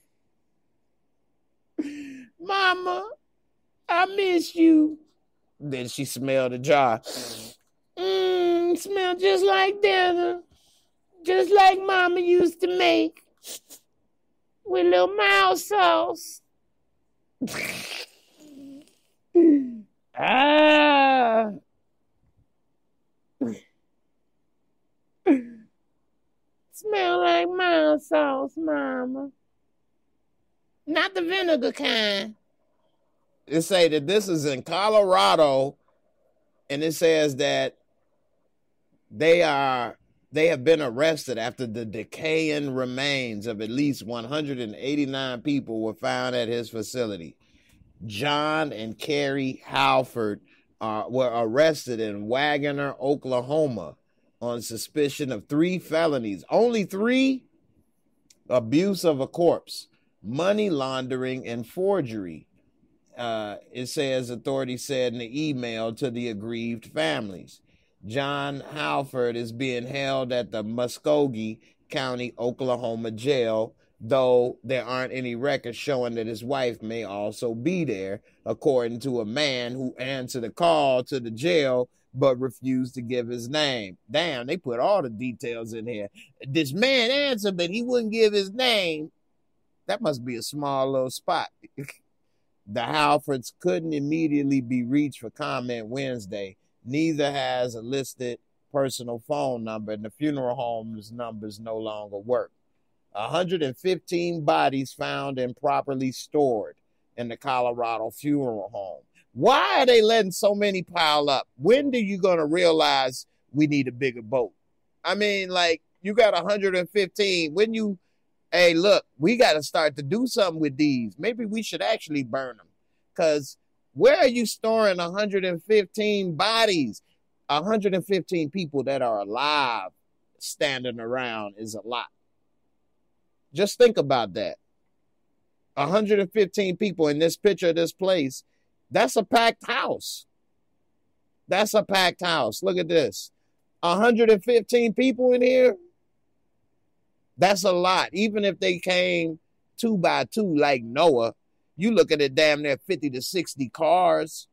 Mama, I miss you. Then she smelled the jar. Smell just like dinner. Just like mama used to make. With little mild sauce. Smell like mild sauce, mama. Not the vinegar kind. It say that this is in Colorado, and it says that they have been arrested after the decaying remains of at least 189 people were found at his facility. John and Carrie Halford were arrested in Wagoner, Oklahoma on suspicion of 3 felonies. Only 3? Abuse of a corpse, money laundering, and forgery. It says authorities said in the email to the aggrieved families. John Halford is being held at the Muskogee County, Oklahoma jail, though there aren't any records showing that his wife may also be there, according to a man who answered a call to the jail but refused to give his name. Damn, they put all the details in here. This man answered, but he wouldn't give his name. That must be a small little spot. The Halfords couldn't immediately be reached for comment Wednesday. Neither has a listed personal phone number, and the funeral home's numbers no longer work. 115 bodies found improperly stored in the Colorado funeral home. Why are they letting so many pile up? When are you going to realize we need a bigger boat? I mean, like, you got 115. Hey, look, we got to start to do something with these. Maybe we should actually burn them. Because where are you storing 115 bodies? 115 people that are alive standing around is a lot. Just think about that. 115 people in this picture of this place. That's a packed house. That's a packed house. Look at this. 115 people in here. That's a lot. Even if they came 2 by 2 like Noah, you look at it damn near 50 to 60 cars.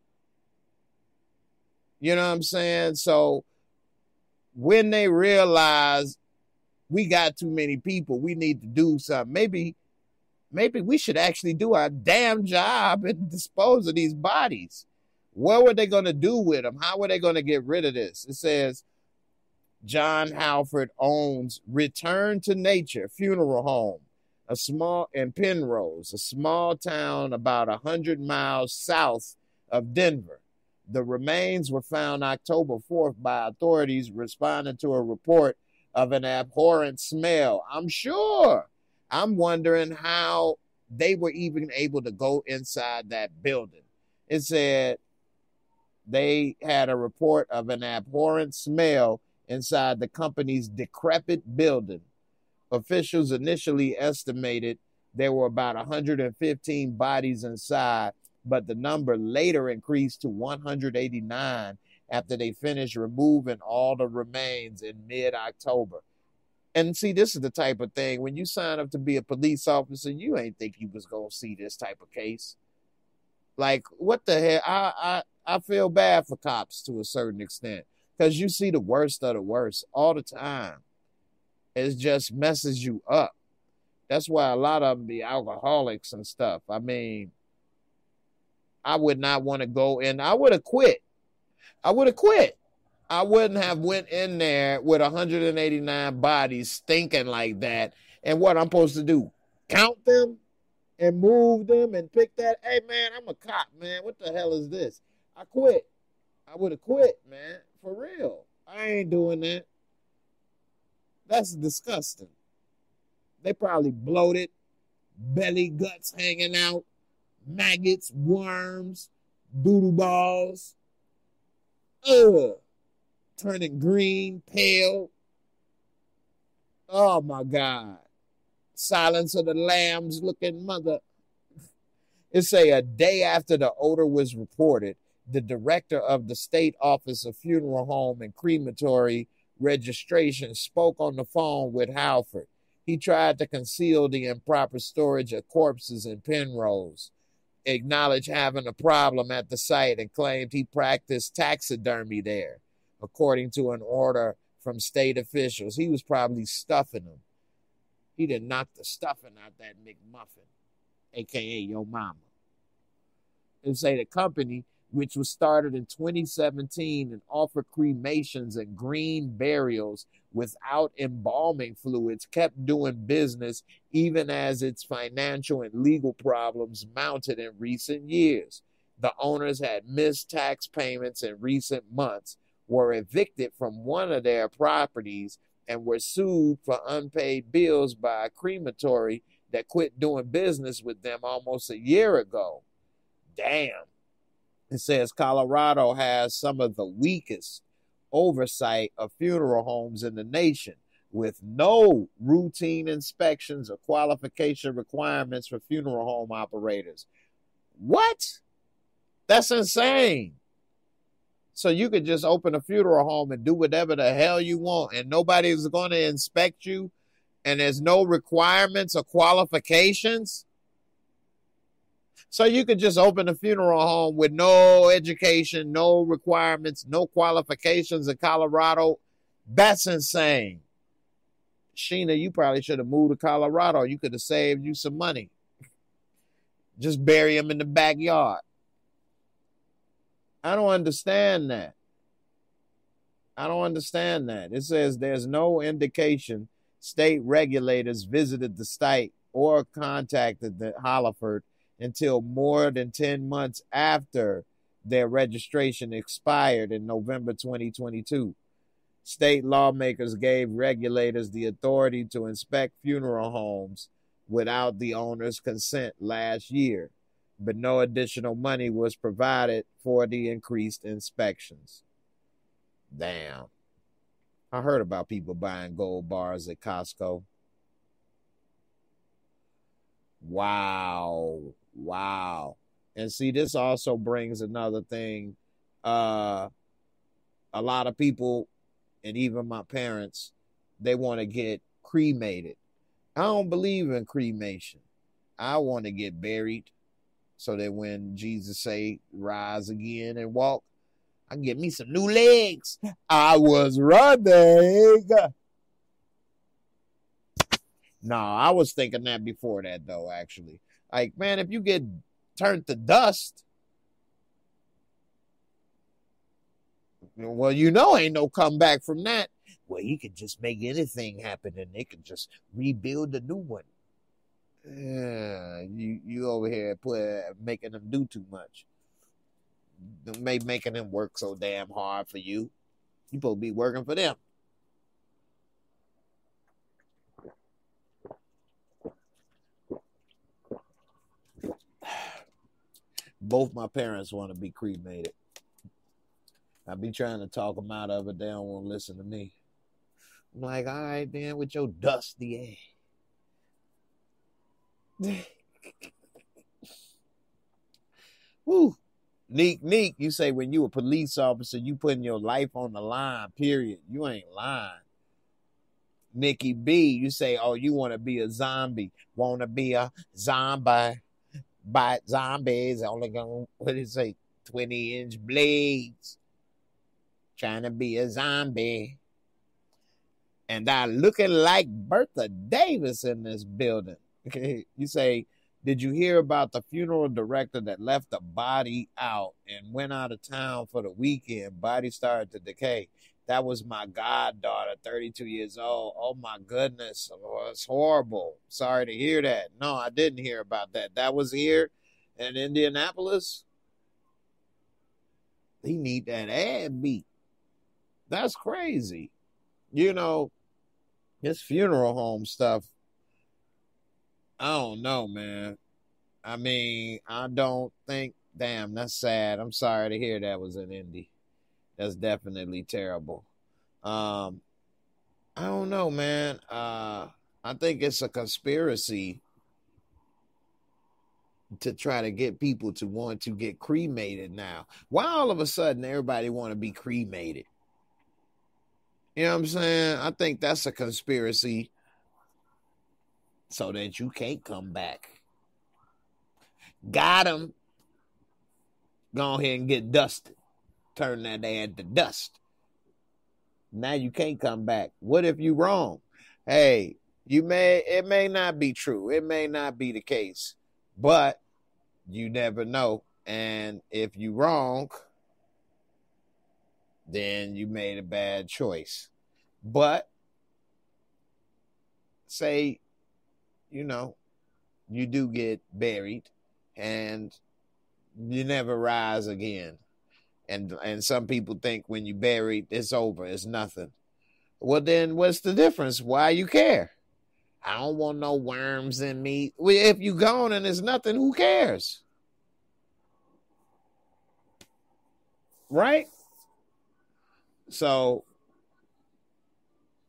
You know what I'm saying? So when they realize we got too many people, we need to do something. Maybe we should actually do our damn job and dispose of these bodies. What were they going to do with them? How were they going to get rid of this? It says John Halford owns Return to Nature Funeral Home, in Penrose, a small town about 100 miles south of Denver. The remains were found October 4th by authorities responding to a report of an abhorrent smell. I'm sure. I'm wondering how they were even able to go inside that building. It said they had a report of an abhorrent smell inside the company's decrepit building. Officials initially estimated there were about 115 bodies inside, but the number later increased to 189 after they finished removing all the remains in mid-October. And see, this is the type of thing, when you sign up to be a police officer, you ain't think you was going to see this type of case. Like, what the hell? I feel bad for cops to a certain extent, because you see the worst of the worst all the time. It just messes you up. That's why a lot of them be alcoholics and stuff. I mean, I would not want to go in. I would have quit. I wouldn't have went in there with 189 bodies stinking like that. And what I'm supposed to do? Count them and move them and pick that? Hey, man, I'm a cop, man. What the hell is this? I quit. I would have quit, man. For real. I ain't doing that. That's disgusting. They probably bloated, belly guts hanging out, maggots, worms, doodle balls. Ugh. Turning green, pale. Oh my God. Silence of the Lambs looking mother. It say a day after the odor was reported, the director of the State Office of Funeral Home and Crematory Registration spoke on the phone with Halford. He tried to conceal the improper storage of corpses in Penrose, acknowledged having a problem at the site, and claimed he practiced taxidermy there. According to an order from state officials, he was probably stuffing them. He done knocked the stuffing out that McMuffin, a.k.a. your mama. And say the company, which was started in 2017 and offered cremations and green burials without embalming fluids, kept doing business even as its financial and legal problems mounted in recent years. The owners had missed tax payments in recent months, were evicted from one of their properties, and were sued for unpaid bills by a crematory that quit doing business with them almost a year ago. Damn. It says Colorado has some of the weakest oversight of funeral homes in the nation, with no routine inspections or qualification requirements for funeral home operators. What? That's insane. So you could just open a funeral home and do whatever the hell you want, and nobody's going to inspect you, and there's no requirements or qualifications? So you could just open a funeral home with no education, no requirements, no qualifications in Colorado? That's insane. Sheena, you probably should have moved to Colorado. You could have saved you some money. Just bury them in the backyard. I don't understand that. It says there's no indication state regulators visited the site or contacted the Hollifer until more than 10 months after their registration expired in November 2022. State lawmakers gave regulators the authority to inspect funeral homes without the owner's consent last year, but no additional money was provided for the increased inspections. Damn. I heard about people buying gold bars at Costco. Wow. And see, this also brings another thing. A lot of people, and even my parents, they want to get cremated. I don't believe in cremation. I want to get buried so that when Jesus say rise again and walk, I can get me some new legs. I was running. No, I was thinking that before that, though, actually. Like, man, if you get turned to dust, well, ain't no comeback from that. Well, you can just make anything happen and they can just rebuild a new one. Yeah, you over here making them do too much. Making them work so damn hard for you. You supposed to be working for them. Both my parents want to be cremated. I be trying to talk them out of it. They don't want to listen to me. I'm like, all right, then, with your dusty ass. Woo. Neek, you say when you a police officer, you putting your life on the line, period. You ain't lying. Nikki B, you say, oh, you want to be a zombie. Want to be a zombie. But zombies only going, what did it say? 20-inch blades. Trying to be a zombie. And I looking like Bertha Davis in this building. Okay. You say, did you hear about the funeral director that left the body out and went out of town for the weekend? Body started to decay. That was my goddaughter, 32 years old. Oh, my goodness. Oh, it's horrible. Sorry to hear that. No, I didn't hear about that. That was here in Indianapolis. He need that ass beat. That's crazy. You know, this funeral home stuff, I don't know, man. I mean, I don't think, damn, that's sad. I'm sorry to hear that was in Indy. That's definitely terrible. I don't know, man. I think it's a conspiracy to try to get people to want to get cremated now. Why all of a sudden everybody want to be cremated? You know what I'm saying? I think that's a conspiracy so that you can't come back. Got him. Go ahead and get dusted. Turn that ad to dust. Now you can't come back. What if you wrong? Hey, it may not be true. It may not be the case, but you never know. And if you wrong, then you made a bad choice. But say, you know, you do get buried and you never rise again. And some people think when you buried, it's over, it's nothing. Well, then what's the difference? Why you care? I don't want no worms in me. Well, if you gone and there's nothing, who cares? Right? So,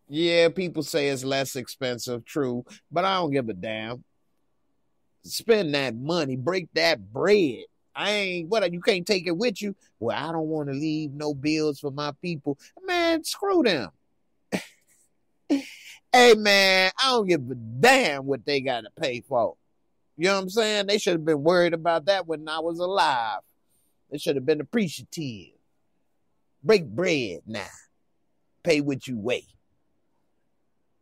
yeah, people say it's less expensive, true, but I don't give a damn. Spend that money, break that bread. You can't take it with you. Well, I don't want to leave no bills for my people. Man, screw them. Hey, man, I don't give a damn what they got to pay for. You know what I'm saying? They should have been worried about that when I was alive. They should have been appreciative. Break bread now. Pay what you weigh.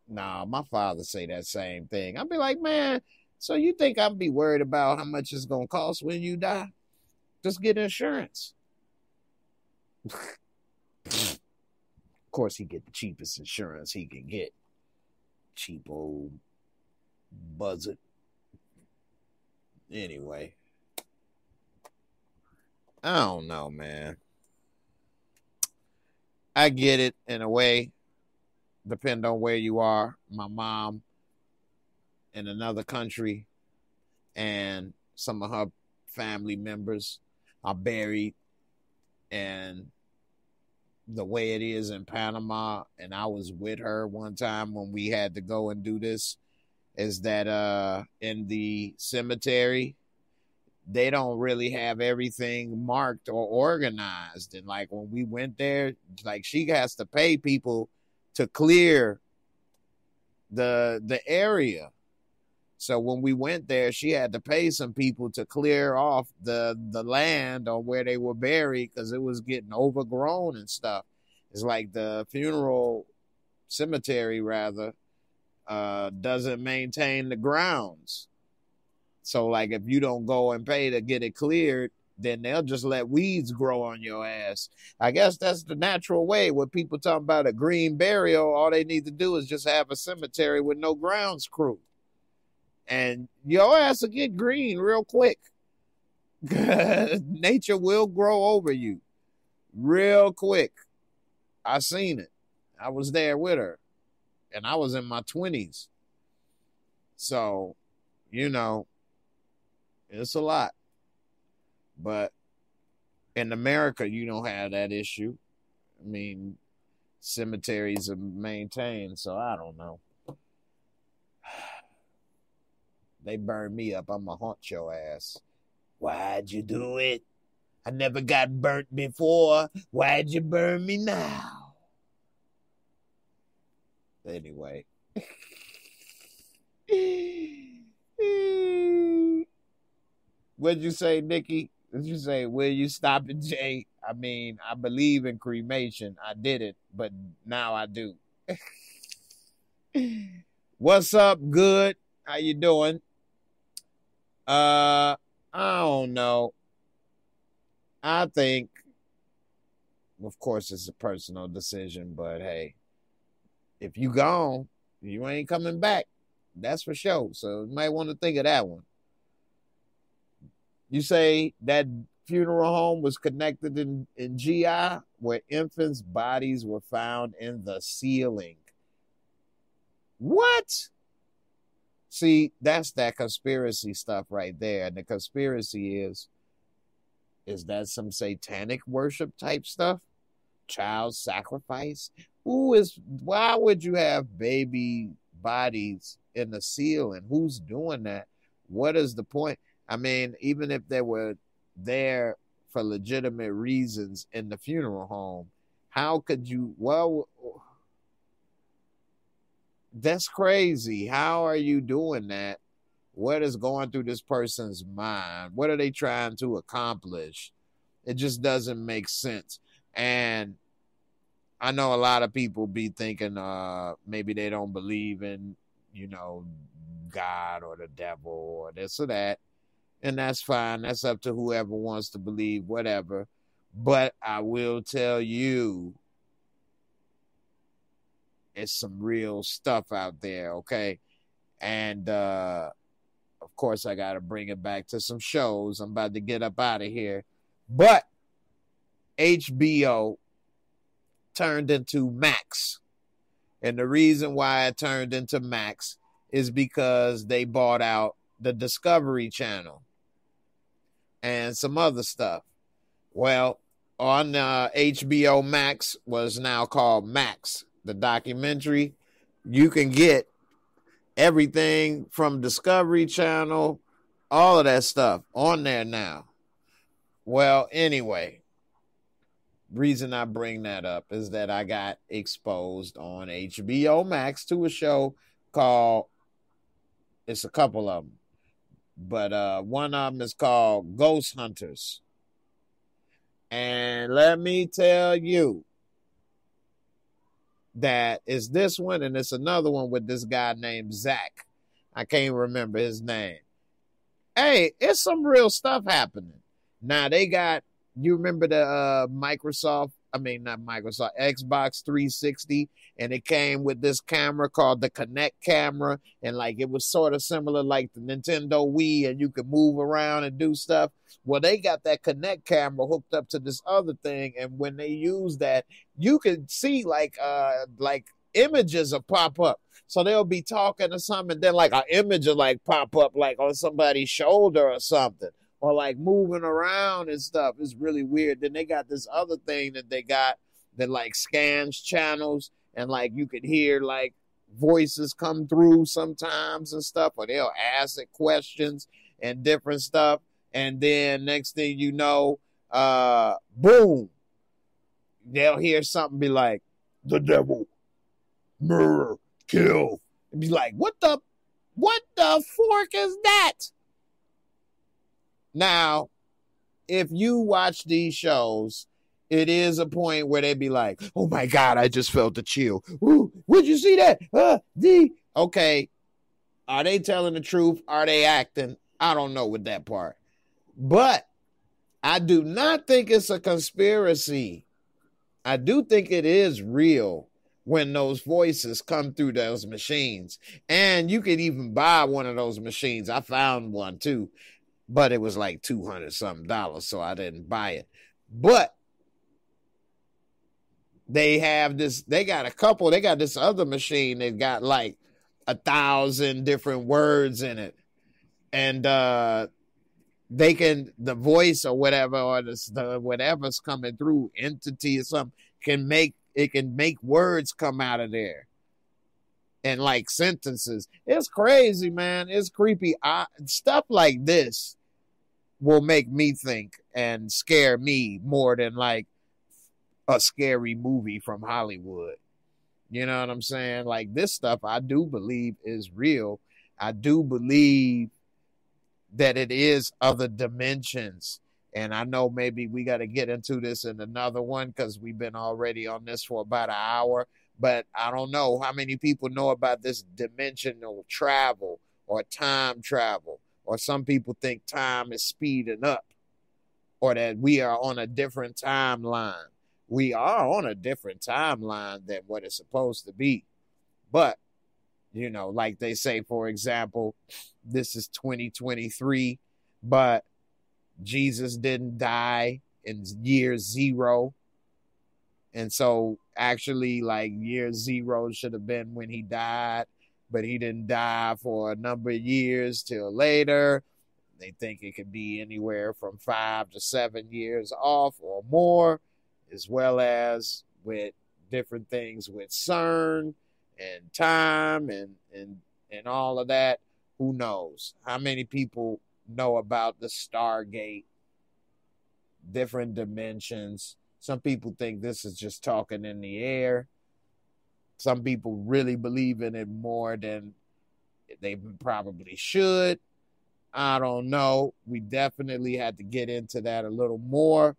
Nah, my father say that same thing. I'd be like, man, so you think I'm be worried about how much it's going to cost when you die? Just get insurance. Of course, he get the cheapest insurance he can get. Cheap old buzzard. Anyway. I don't know, man. I get it in a way. Depend on where you are. My mom in another country and some of her family members are buried, and the way it is in Panama, and I was with her one time when we had to go and do this, is that in the cemetery, they don't really have everything marked or organized. And like when we went there, like she has to pay people to clear the area. So when we went there, she had to pay some people to clear off the land on where they were buried because it was getting overgrown and stuff. It's like the funeral cemetery, rather, doesn't maintain the grounds. So like if you don't go and pay to get it cleared, then they'll just let weeds grow on your ass. I guess that's the natural way. When people talk about a green burial, all they need to do is just have a cemetery with no grounds crew. And your ass will get green real quick. Nature will grow over you real quick. I seen it. I was there with her. And I was in my 20s. So, you know, it's a lot. But in America, you don't have that issue. I mean, cemeteries are maintained, so I don't know. They burn me up, I'm going to haunt your ass. Why'd you do it? I never got burnt before. Why'd you burn me now? Anyway. What'd you say, Nikki? Did you say, will you stop it, Jay? I mean, I believe in cremation. I did it, but now I do. What's up, good? How you doing? I don't know. I think, of course, it's a personal decision, but hey, if you gone, you ain't coming back. That's for sure. So you might want to think of that one. You say that funeral home was connected in GI, where infants' bodies were found in the ceiling. What? See, that's that conspiracy stuff right there. And the conspiracy is that some satanic worship type stuff? Child sacrifice? Why would you have baby bodies in the ceiling? Who's doing that? What is the point? I mean, even if they were there for legitimate reasons in the funeral home, how could you, well, that's crazy. How are you doing that? What is going through this person's mind? What are they trying to accomplish? It just doesn't make sense. And I know a lot of people be thinking maybe they don't believe in, God or the devil or this or that. And that's fine. That's up to whoever wants to believe whatever. But I will tell you, it's some real stuff out there, okay? And, of course, I got to bring it back to some shows. I'm about to get up out of here. But HBO turned into Max. And the reason why it turned into Max is because they bought out the Discovery Channel and some other stuff. Well, on HBO Max was now called Max, the documentary. You can get everything from Discovery Channel, all of that stuff on there now. Well, anyway, reason I bring that up is that I got exposed on HBO Max to a show called, it's a couple of them, but one of them is called Ghost Hunters. And let me tell you that it's this one and it's another one with this guy named Zach. I can't remember his name. Hey, it's some real stuff happening. Now they got, you remember the Xbox 360, and it came with this camera called the Kinect camera, and like it was sort of similar like the Nintendo Wii, and you could move around and do stuff. Well, they got that Kinect camera hooked up to this other thing, and when they use that, you could see like images will pop up. So they'll be talking or something, and then like an image will like pop up like on somebody's shoulder or something, or like moving around and stuff. It's really weird. Then they got this other thing that they got that like scans channels, and like you could hear like voices come through sometimes and stuff, or they'll ask it questions and different stuff. And then next thing you know, boom, they'll hear something be like, the devil, murder, kill. And be like, what the fork is that? Now, if you watch these shows, it is a point where they be like, oh my God, I just felt the chill. Ooh, would you see that? Okay. Are they telling the truth? Are they acting? I don't know with that part. But I do not think it's a conspiracy. I do think it is real when those voices come through those machines. And you could even buy one of those machines. I found one too, but it was like $200 something, so I didn't buy it. But they have this, they got this other machine that got like 1,000 different words in it. And they can, the voice or whatever, or the whatever's coming through, entity or something, can make words come out of there and like sentences. It's crazy, man. It's creepy. Stuff like this will make me think and scare me more than like a scary movie from Hollywood. You know what I'm saying? Like this stuff I do believe is real. I do believe that it is other dimensions. And I know maybe we got to get into this in another one because we've been already on this for about an hour. But I don't know how many people know about this dimensional travel or time travel. Or some people think time is speeding up or that we are on a different timeline. We are on a different timeline than what it's supposed to be. But, you know, like they say, for example, this is 2023, but Jesus didn't die in year 0. And so actually, like, year 0 should have been when he died, but he didn't die for a number of years till later. They think it could be anywhere from 5 to 7 years off or more, as well as with different things with CERN and time and all of that. Who knows? How many people know about the Stargate, different dimensions? Some people think this is just talking in the air. Some people really believe in it more than they probably should. I don't know. We definitely had to get into that a little more.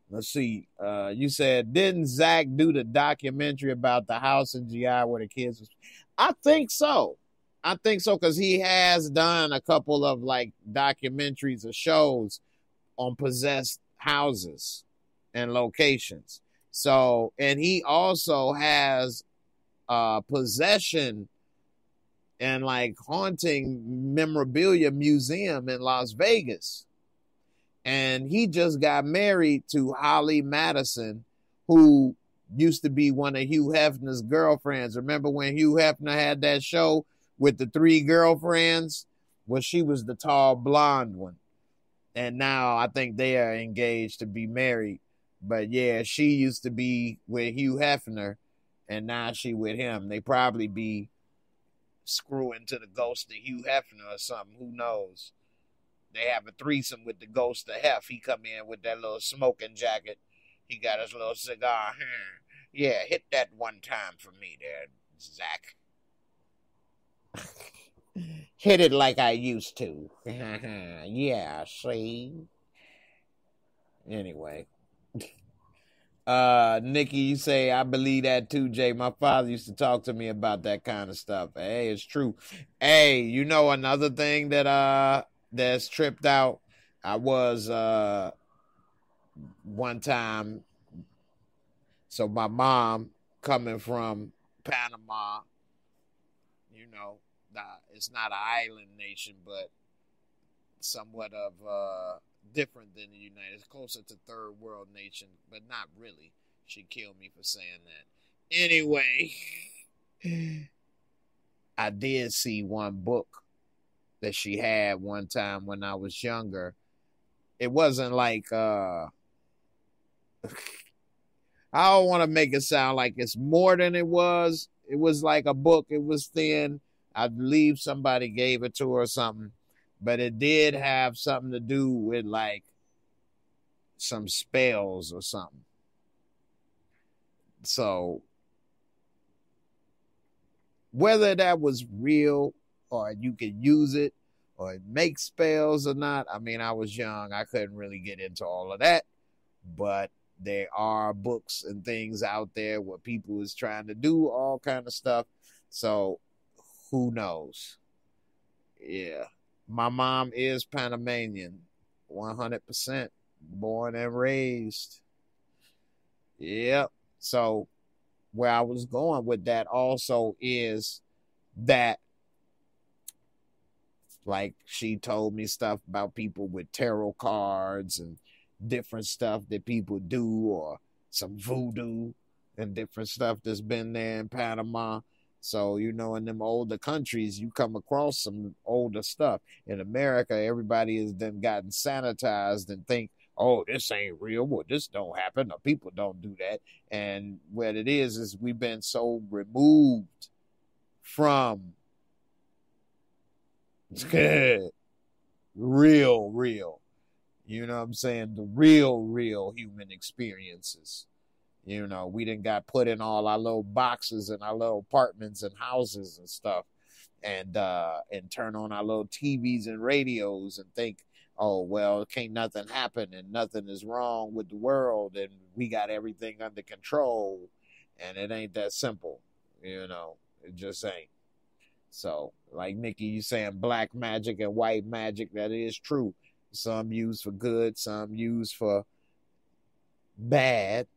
Let's see. You said, didn't Zach do the documentary about the house in GI where the kids was? I think so. I think so because he has done a couple of like documentaries or shows on possessed houses and locations. So, and he also has possession and like haunting memorabilia museum in Las Vegas. And he just got married to Holly Madison, who used to be one of Hugh Hefner's girlfriends. Remember when Hugh Hefner had that show with the 3 girlfriends? Well, she was the tall blonde one. And now I think they are engaged to be married. But yeah, she used to be with Hugh Hefner, and now she with him. They probably be screwing to the ghost of Hugh Hefner or something. Who knows? They have a threesome with the ghost of Hef. He come in with that little smoking jacket. He got his little cigar. Yeah, hit that one time for me there, Zach. Hit it like I used to. Yeah, see? Anyway. Nikki, you say, I believe that too, Jay. My father used to talk to me about that kind of stuff. Hey, it's true. Hey, you know another thing that that's tripped out? I was one time, so my mom coming from Panama, you know, it's not an island nation, but somewhat of different than the United States, closer to third world nation, but not really. She killed me for saying that. Anyway, I did see one book that she had one time when I was younger. It wasn't like I don't want to make it sound like it's more than it was. It was like a book. It was thin. I believe somebody gave it to her or something. But it did have something to do with like some spells or something. So whether that was real or you could use it or make spells or not, I mean, I was young. I couldn't really get into all of that. But there are books and things out there where people is trying to do all kind of stuff. So who knows? Yeah. My mom is Panamanian, 100%, born and raised. Yep. So where I was going with that also is that, like, she told me stuff about people with tarot cards and different stuff that people do, or some voodoo and different stuff that's been there in Panama. So, you know, in them older countries, you come across some older stuff. In America, everybody has then gotten sanitized and think, oh, this ain't real. Well, this don't happen. No, people don't do that. And what it is we've been so removed from real. You know what I'm saying? The real human experiences. You know, we done got put in all our little boxes and our little apartments and houses and stuff, and turn on our little TVs and radios and think, oh well, can't nothing happen and nothing is wrong with the world and we got everything under control, and it ain't that simple. You know, it just ain't. So, like Nikki, you saying black magic and white magic, that is true. Some used for good, some used for bad.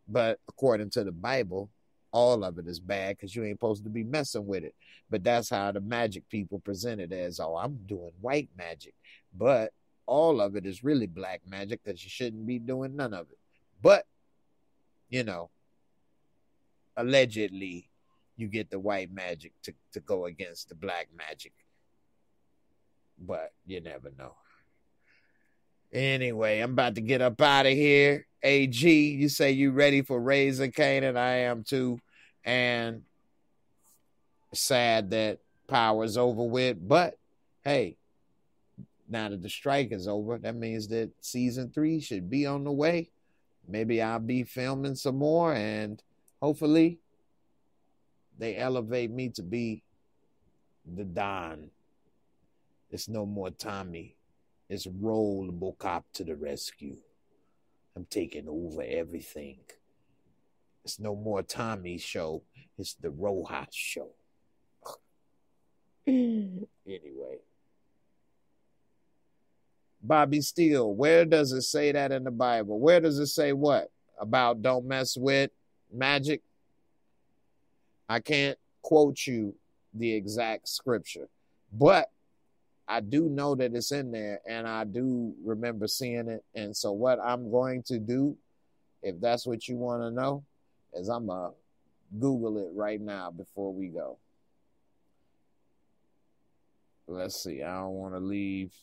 But according to the Bible, all of it is bad because you ain't supposed to be messing with it. But that's how the magic people present it as, oh, I'm doing white magic. But all of it is really black magic because you shouldn't be doing none of it. But, you know, allegedly, you get the white magic to go against the black magic. But you never know. Anyway, I'm about to get up out of here. AG, you say you ready for Raising Canaan? I am too. And sad that Power's over with. But, hey, now that the strike is over, that means that season 3 should be on the way. Maybe I'll be filming some more, and hopefully they elevate me to be the Don. It's no more Tommy. It's Rollable Cop to the rescue. I'm taking over everything. It's no more Tommy's show. It's the Rojas show. Anyway. Bobby Steele, where does it say that in the Bible? Where does it say what? About don't mess with magic? I can't quote you the exact scripture, but I do know that it's in there, and I do remember seeing it. And so what I'm going to do, if that's what you want to know, is I'm going to Google it right now before we go. Let's see. I don't want to leave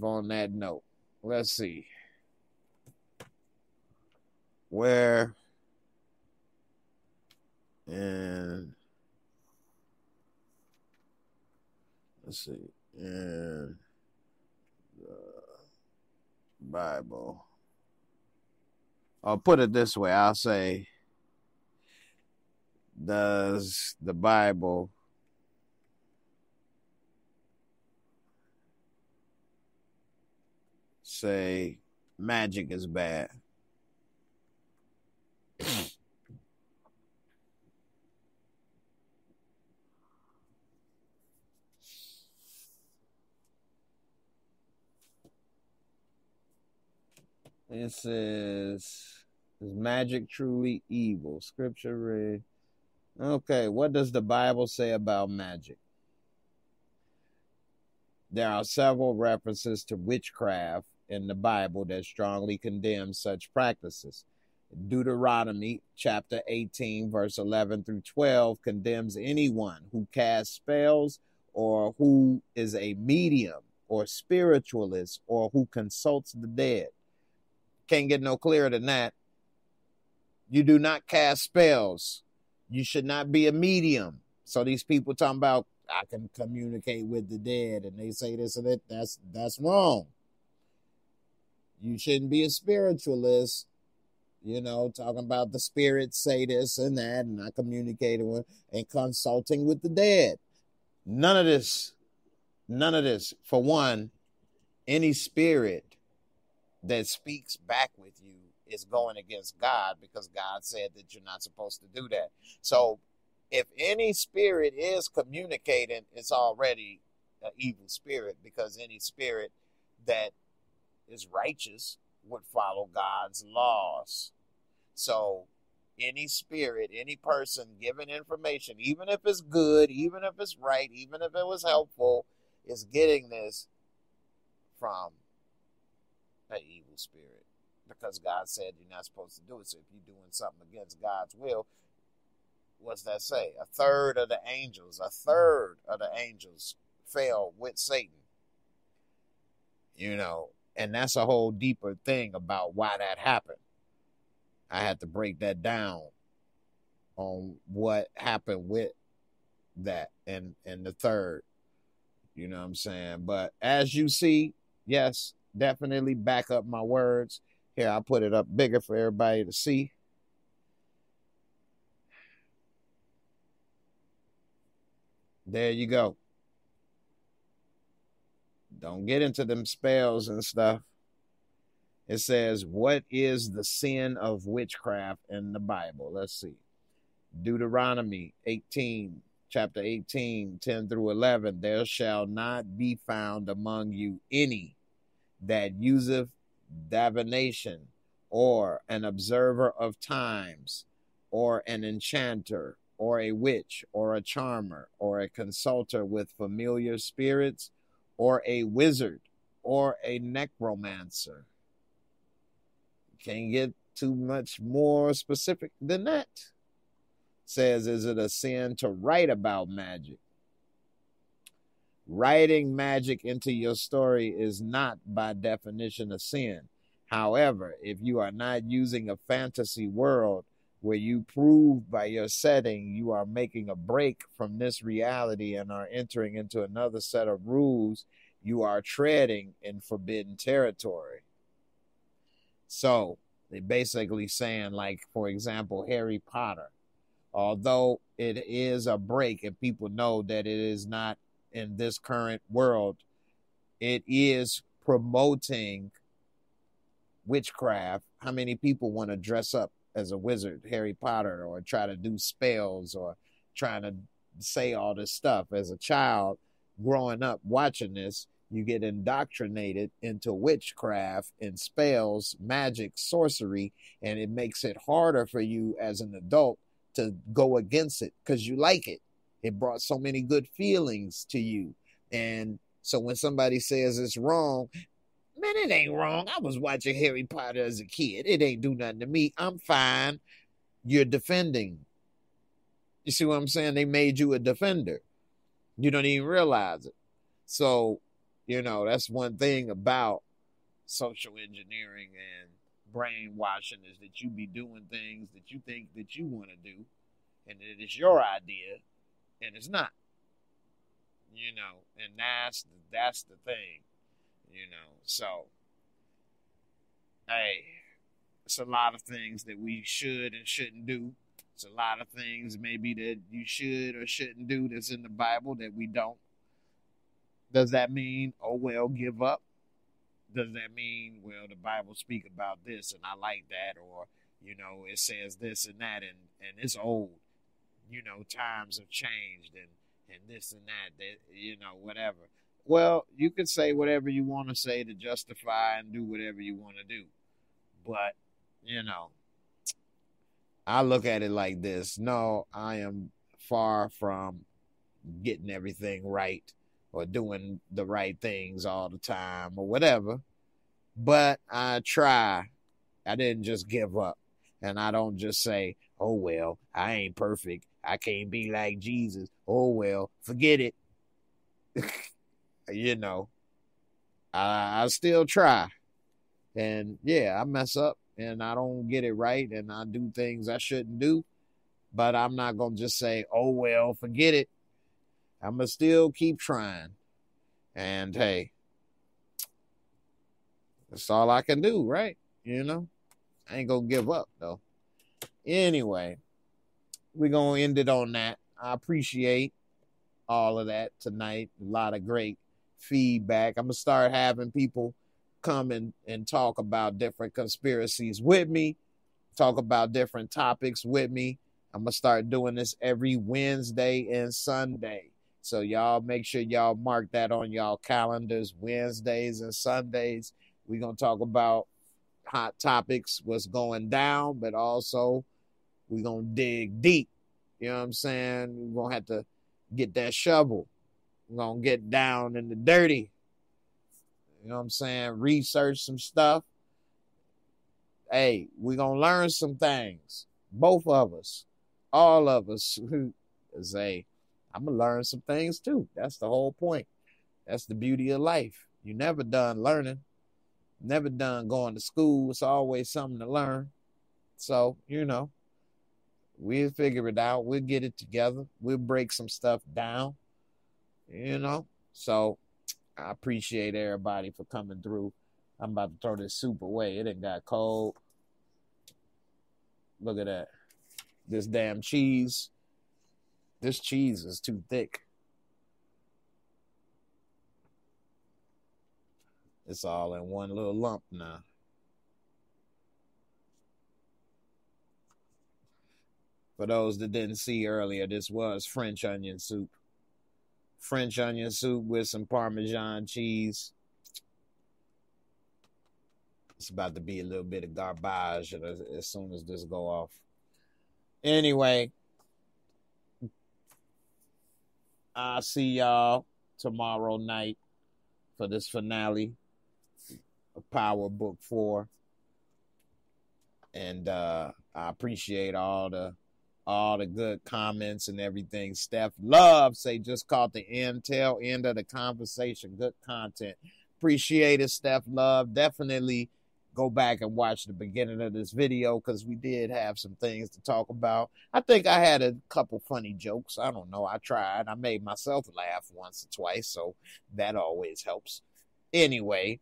on that note. Let's see. Where and let's see. In the Bible. I'll put it this way. I'll say, does the Bible say magic is bad? It says, is magic truly evil? Scripture read. Okay, what does the Bible say about magic? There are several references to witchcraft in the Bible that strongly condemn such practices. Deuteronomy chapter 18, verse 11 through 12 condemns anyone who casts spells or who is a medium or spiritualist or who consults the dead. Can't get no clearer than that. You do not cast spells. You should not be a medium. So these people talking about, I can communicate with the dead, and they say this and that. That's wrong. You shouldn't be a spiritualist, you know, talking about the spirits say this and that, and I communicating with and consulting with the dead. None of this. For one, any spirit that speaks back with you is going against God, because God said that you're not supposed to do that. So if any spirit is communicating, it's already an evil spirit, because any spirit that is righteous would follow God's laws. So any spirit, any person giving information, even if it's good, even if it's right, even if it was helpful, is getting this from an evil spirit, because God said you're not supposed to do it. So if you're doing something against God's will, what's that say? A third of the angels fell with Satan. You know, and that's a whole deeper thing about why that happened. I had to break that down on what happened with that and the third. You know what I'm saying? But as you see, yes, definitely back up my words. Here, I'll put it up bigger for everybody to see. There you go. Don't get into them spells and stuff. It says, what is the sin of witchcraft in the Bible? Let's see. Deuteronomy 18, chapter 18, 10 through 11. There shall not be found among you any that useth divination, or an observer of times, or an enchanter, or a witch, or a charmer, or a consulter with familiar spirits, or a wizard, or a necromancer. Can't get too much more specific than that. Says, is it a sin to write about magic? Writing magic into your story is not by definition a sin. However, if you are not using a fantasy world where you prove by your setting you are making a break from this reality and are entering into another set of rules, you are treading in forbidden territory. So they're basically saying, like, for example, Harry Potter, although it is a break and people know that it is not in this current world, it is promoting witchcraft. How many people want to dress up as a wizard, Harry Potter, or try to do spells, or trying to say all this stuff? As a child growing up watching this, you get indoctrinated into witchcraft and spells, magic, sorcery, and it makes it harder for you as an adult to go against it because you like it. It brought so many good feelings to you. And so when somebody says it's wrong, man, it ain't wrong. I was watching Harry Potter as a kid. It ain't do nothing to me. I'm fine. You're defending. You see what I'm saying? They made you a defender. You don't even realize it. So, you know, that's one thing about social engineering and brainwashing, is that you be doing things that you think that you want to do, and it is your idea, and it's not. You know, and that's the thing. You know, so hey, it's a lot of things that we should and shouldn't do. It's a lot of things maybe that you should or shouldn't do that's in the Bible that we don't. Does that mean, oh well, give up? Does that mean, well, the Bible speak about this and I like that, or, you know, it says this and that, and it's old. You know, times have changed, and this and that, you know, whatever. Well, you could say whatever you want to say to justify and do whatever you want to do. But, you know, I look at it like this. No, I am far from getting everything right or doing the right things all the time or whatever. But I try. I didn't just give up. And I don't just say, oh, well, I ain't perfect. I can't be like Jesus. Oh, well, forget it. You know, I still try. And yeah, I mess up and I don't get it right and I do things I shouldn't do. But I'm not going to just say, oh, well, forget it. I'm going to still keep trying. And hey, that's all I can do, right? You know, I ain't going to give up, though. Anyway, we're going to end it on that. I appreciate all of that tonight. A lot of great feedback. I'm going to start having people come and talk about different conspiracies with me, talk about different topics with me. I'm going to start doing this every Wednesday and Sunday. So y'all make sure y'all mark that on y'all calendars, Wednesdays and Sundays. We're going to talk about hot topics, what's going down, but also we're going to dig deep. You know what I'm saying? We're going to have to get that shovel. We're going to get down in the dirty. You know what I'm saying? Research some stuff. Hey, we're going to learn some things. Both of us. All of us. Say, I'm going to learn some things too. That's the whole point. That's the beauty of life. You never done learning. Never done going to school. It's always something to learn. So, you know, we'll figure it out. We'll get it together. We'll break some stuff down. You know, so I appreciate everybody for coming through. I'm about to throw this soup away. It done got cold. Look at that. This damn cheese. This cheese is too thick. It's all in one little lump now. For those that didn't see earlier, this was French onion soup. French onion soup with some Parmesan cheese. It's about to be a little bit of garbage as soon as this go off. Anyway, I'll see y'all tomorrow night for this finale of Power Book 4. And I appreciate all the good comments and everything. Steph Love say just caught the end of the conversation. Good content. Appreciate it, Steph Love. Definitely go back and watch the beginning of this video because we did have some things to talk about. I think I had a couple funny jokes. I don't know. I tried. I made myself laugh once or twice, so that always helps. Anyway,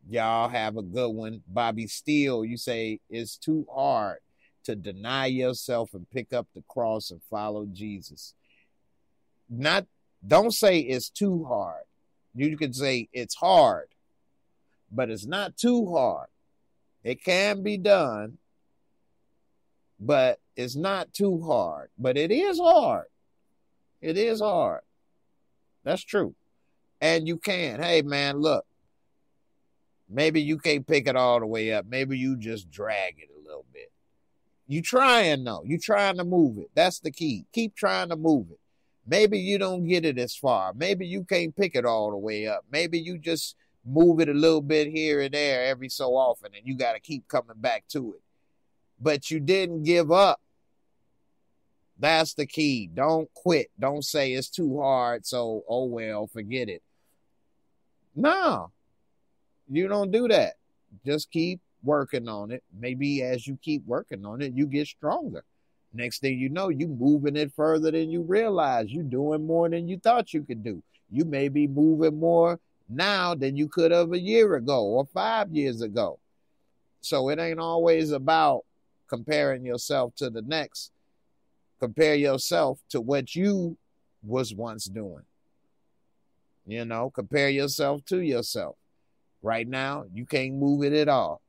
y'all have a good one. Bobby Steele, you say it's too hard to deny yourself and pick up the cross and follow Jesus. Don't say it's too hard. You could say it's hard, but it's not too hard. It can be done, but it's not too hard. But it is hard. It is hard. That's true. And you can. Hey, man, look. Maybe you can't pick it all the way up. Maybe you just drag it a little bit. You trying, though. You trying to move it. That's the key. Keep trying to move it. Maybe you don't get it as far. Maybe you can't pick it all the way up. Maybe you just move it a little bit here and there every so often, and you got to keep coming back to it. But you didn't give up. That's the key. Don't quit. Don't say it's too hard, so, oh, well, forget it. No, you don't do that. Just keep working on it. Maybe as you keep working on it, you get stronger. Next thing you know, you moving it further than you realize. You doing more than you thought you could do. You may be moving more now than you could have a year ago or 5 years ago. So it ain't always about comparing yourself to the next. Compare yourself to what you was once doing. You know, compare yourself to yourself. Right now, you can't move it at all.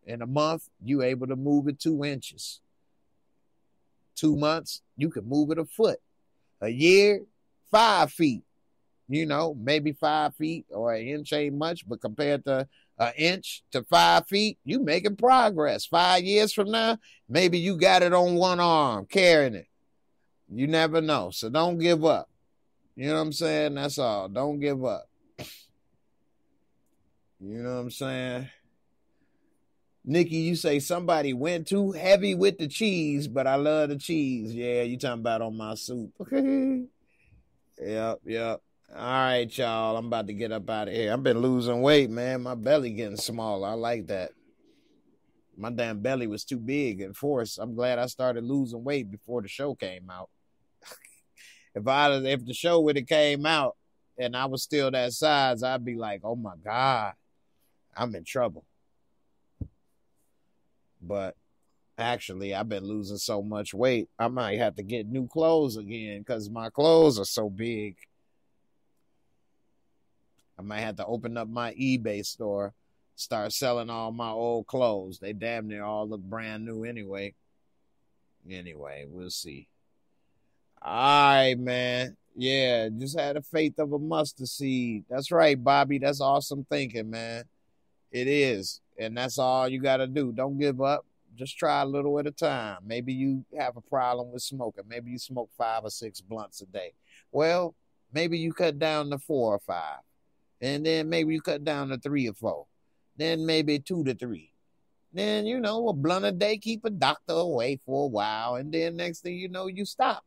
In a month, you able to move it 2 inches. 2 months, you can move it a foot. A year, 5 feet. You know, maybe 5 feet or an inch ain't much, but compared to an inch to 5 feet, you making progress. 5 years from now, maybe you got it on one arm, carrying it. You never know. So don't give up. You know what I'm saying? That's all. Don't give up. You know what I'm saying? Nikki, you say somebody went too heavy with the cheese, but I love the cheese. Yeah, you talking about on my soup. Yep. All right, y'all. I'm about to get up out of here. I've been losing weight, man. My belly getting smaller. I like that. My damn belly was too big and forced. I'm glad I started losing weight before the show came out. If the show would have came out and I was still that size, I'd be like, oh my God, I'm in trouble. But actually, I've been losing so much weight, I might have to get new clothes again because my clothes are so big. I might have to open up my eBay store, start selling all my old clothes. They damn near all look brand new anyway. Anyway, we'll see. All right, man. Yeah, just had the faith of a mustard seed. That's right, Bobby. That's awesome thinking, man. It is. And that's all you got to do. Don't give up. Just try a little at a time. Maybe you have a problem with smoking. Maybe you smoke 5 or 6 blunts a day. Well, maybe you cut down to 4 or 5. And then maybe you cut down to 3 or 4. Then maybe 2 to 3. Then, you know, a blunt a day, keep a doctor away for a while. And then next thing you know, you stop.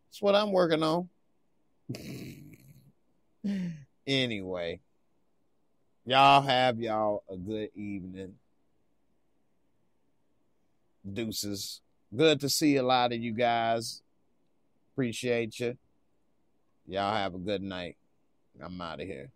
That's what I'm working on. Anyway, y'all have y'all a good evening. Deuces. Good to see a lot of you guys. Appreciate you. Y'all have a good night. I'm out of here.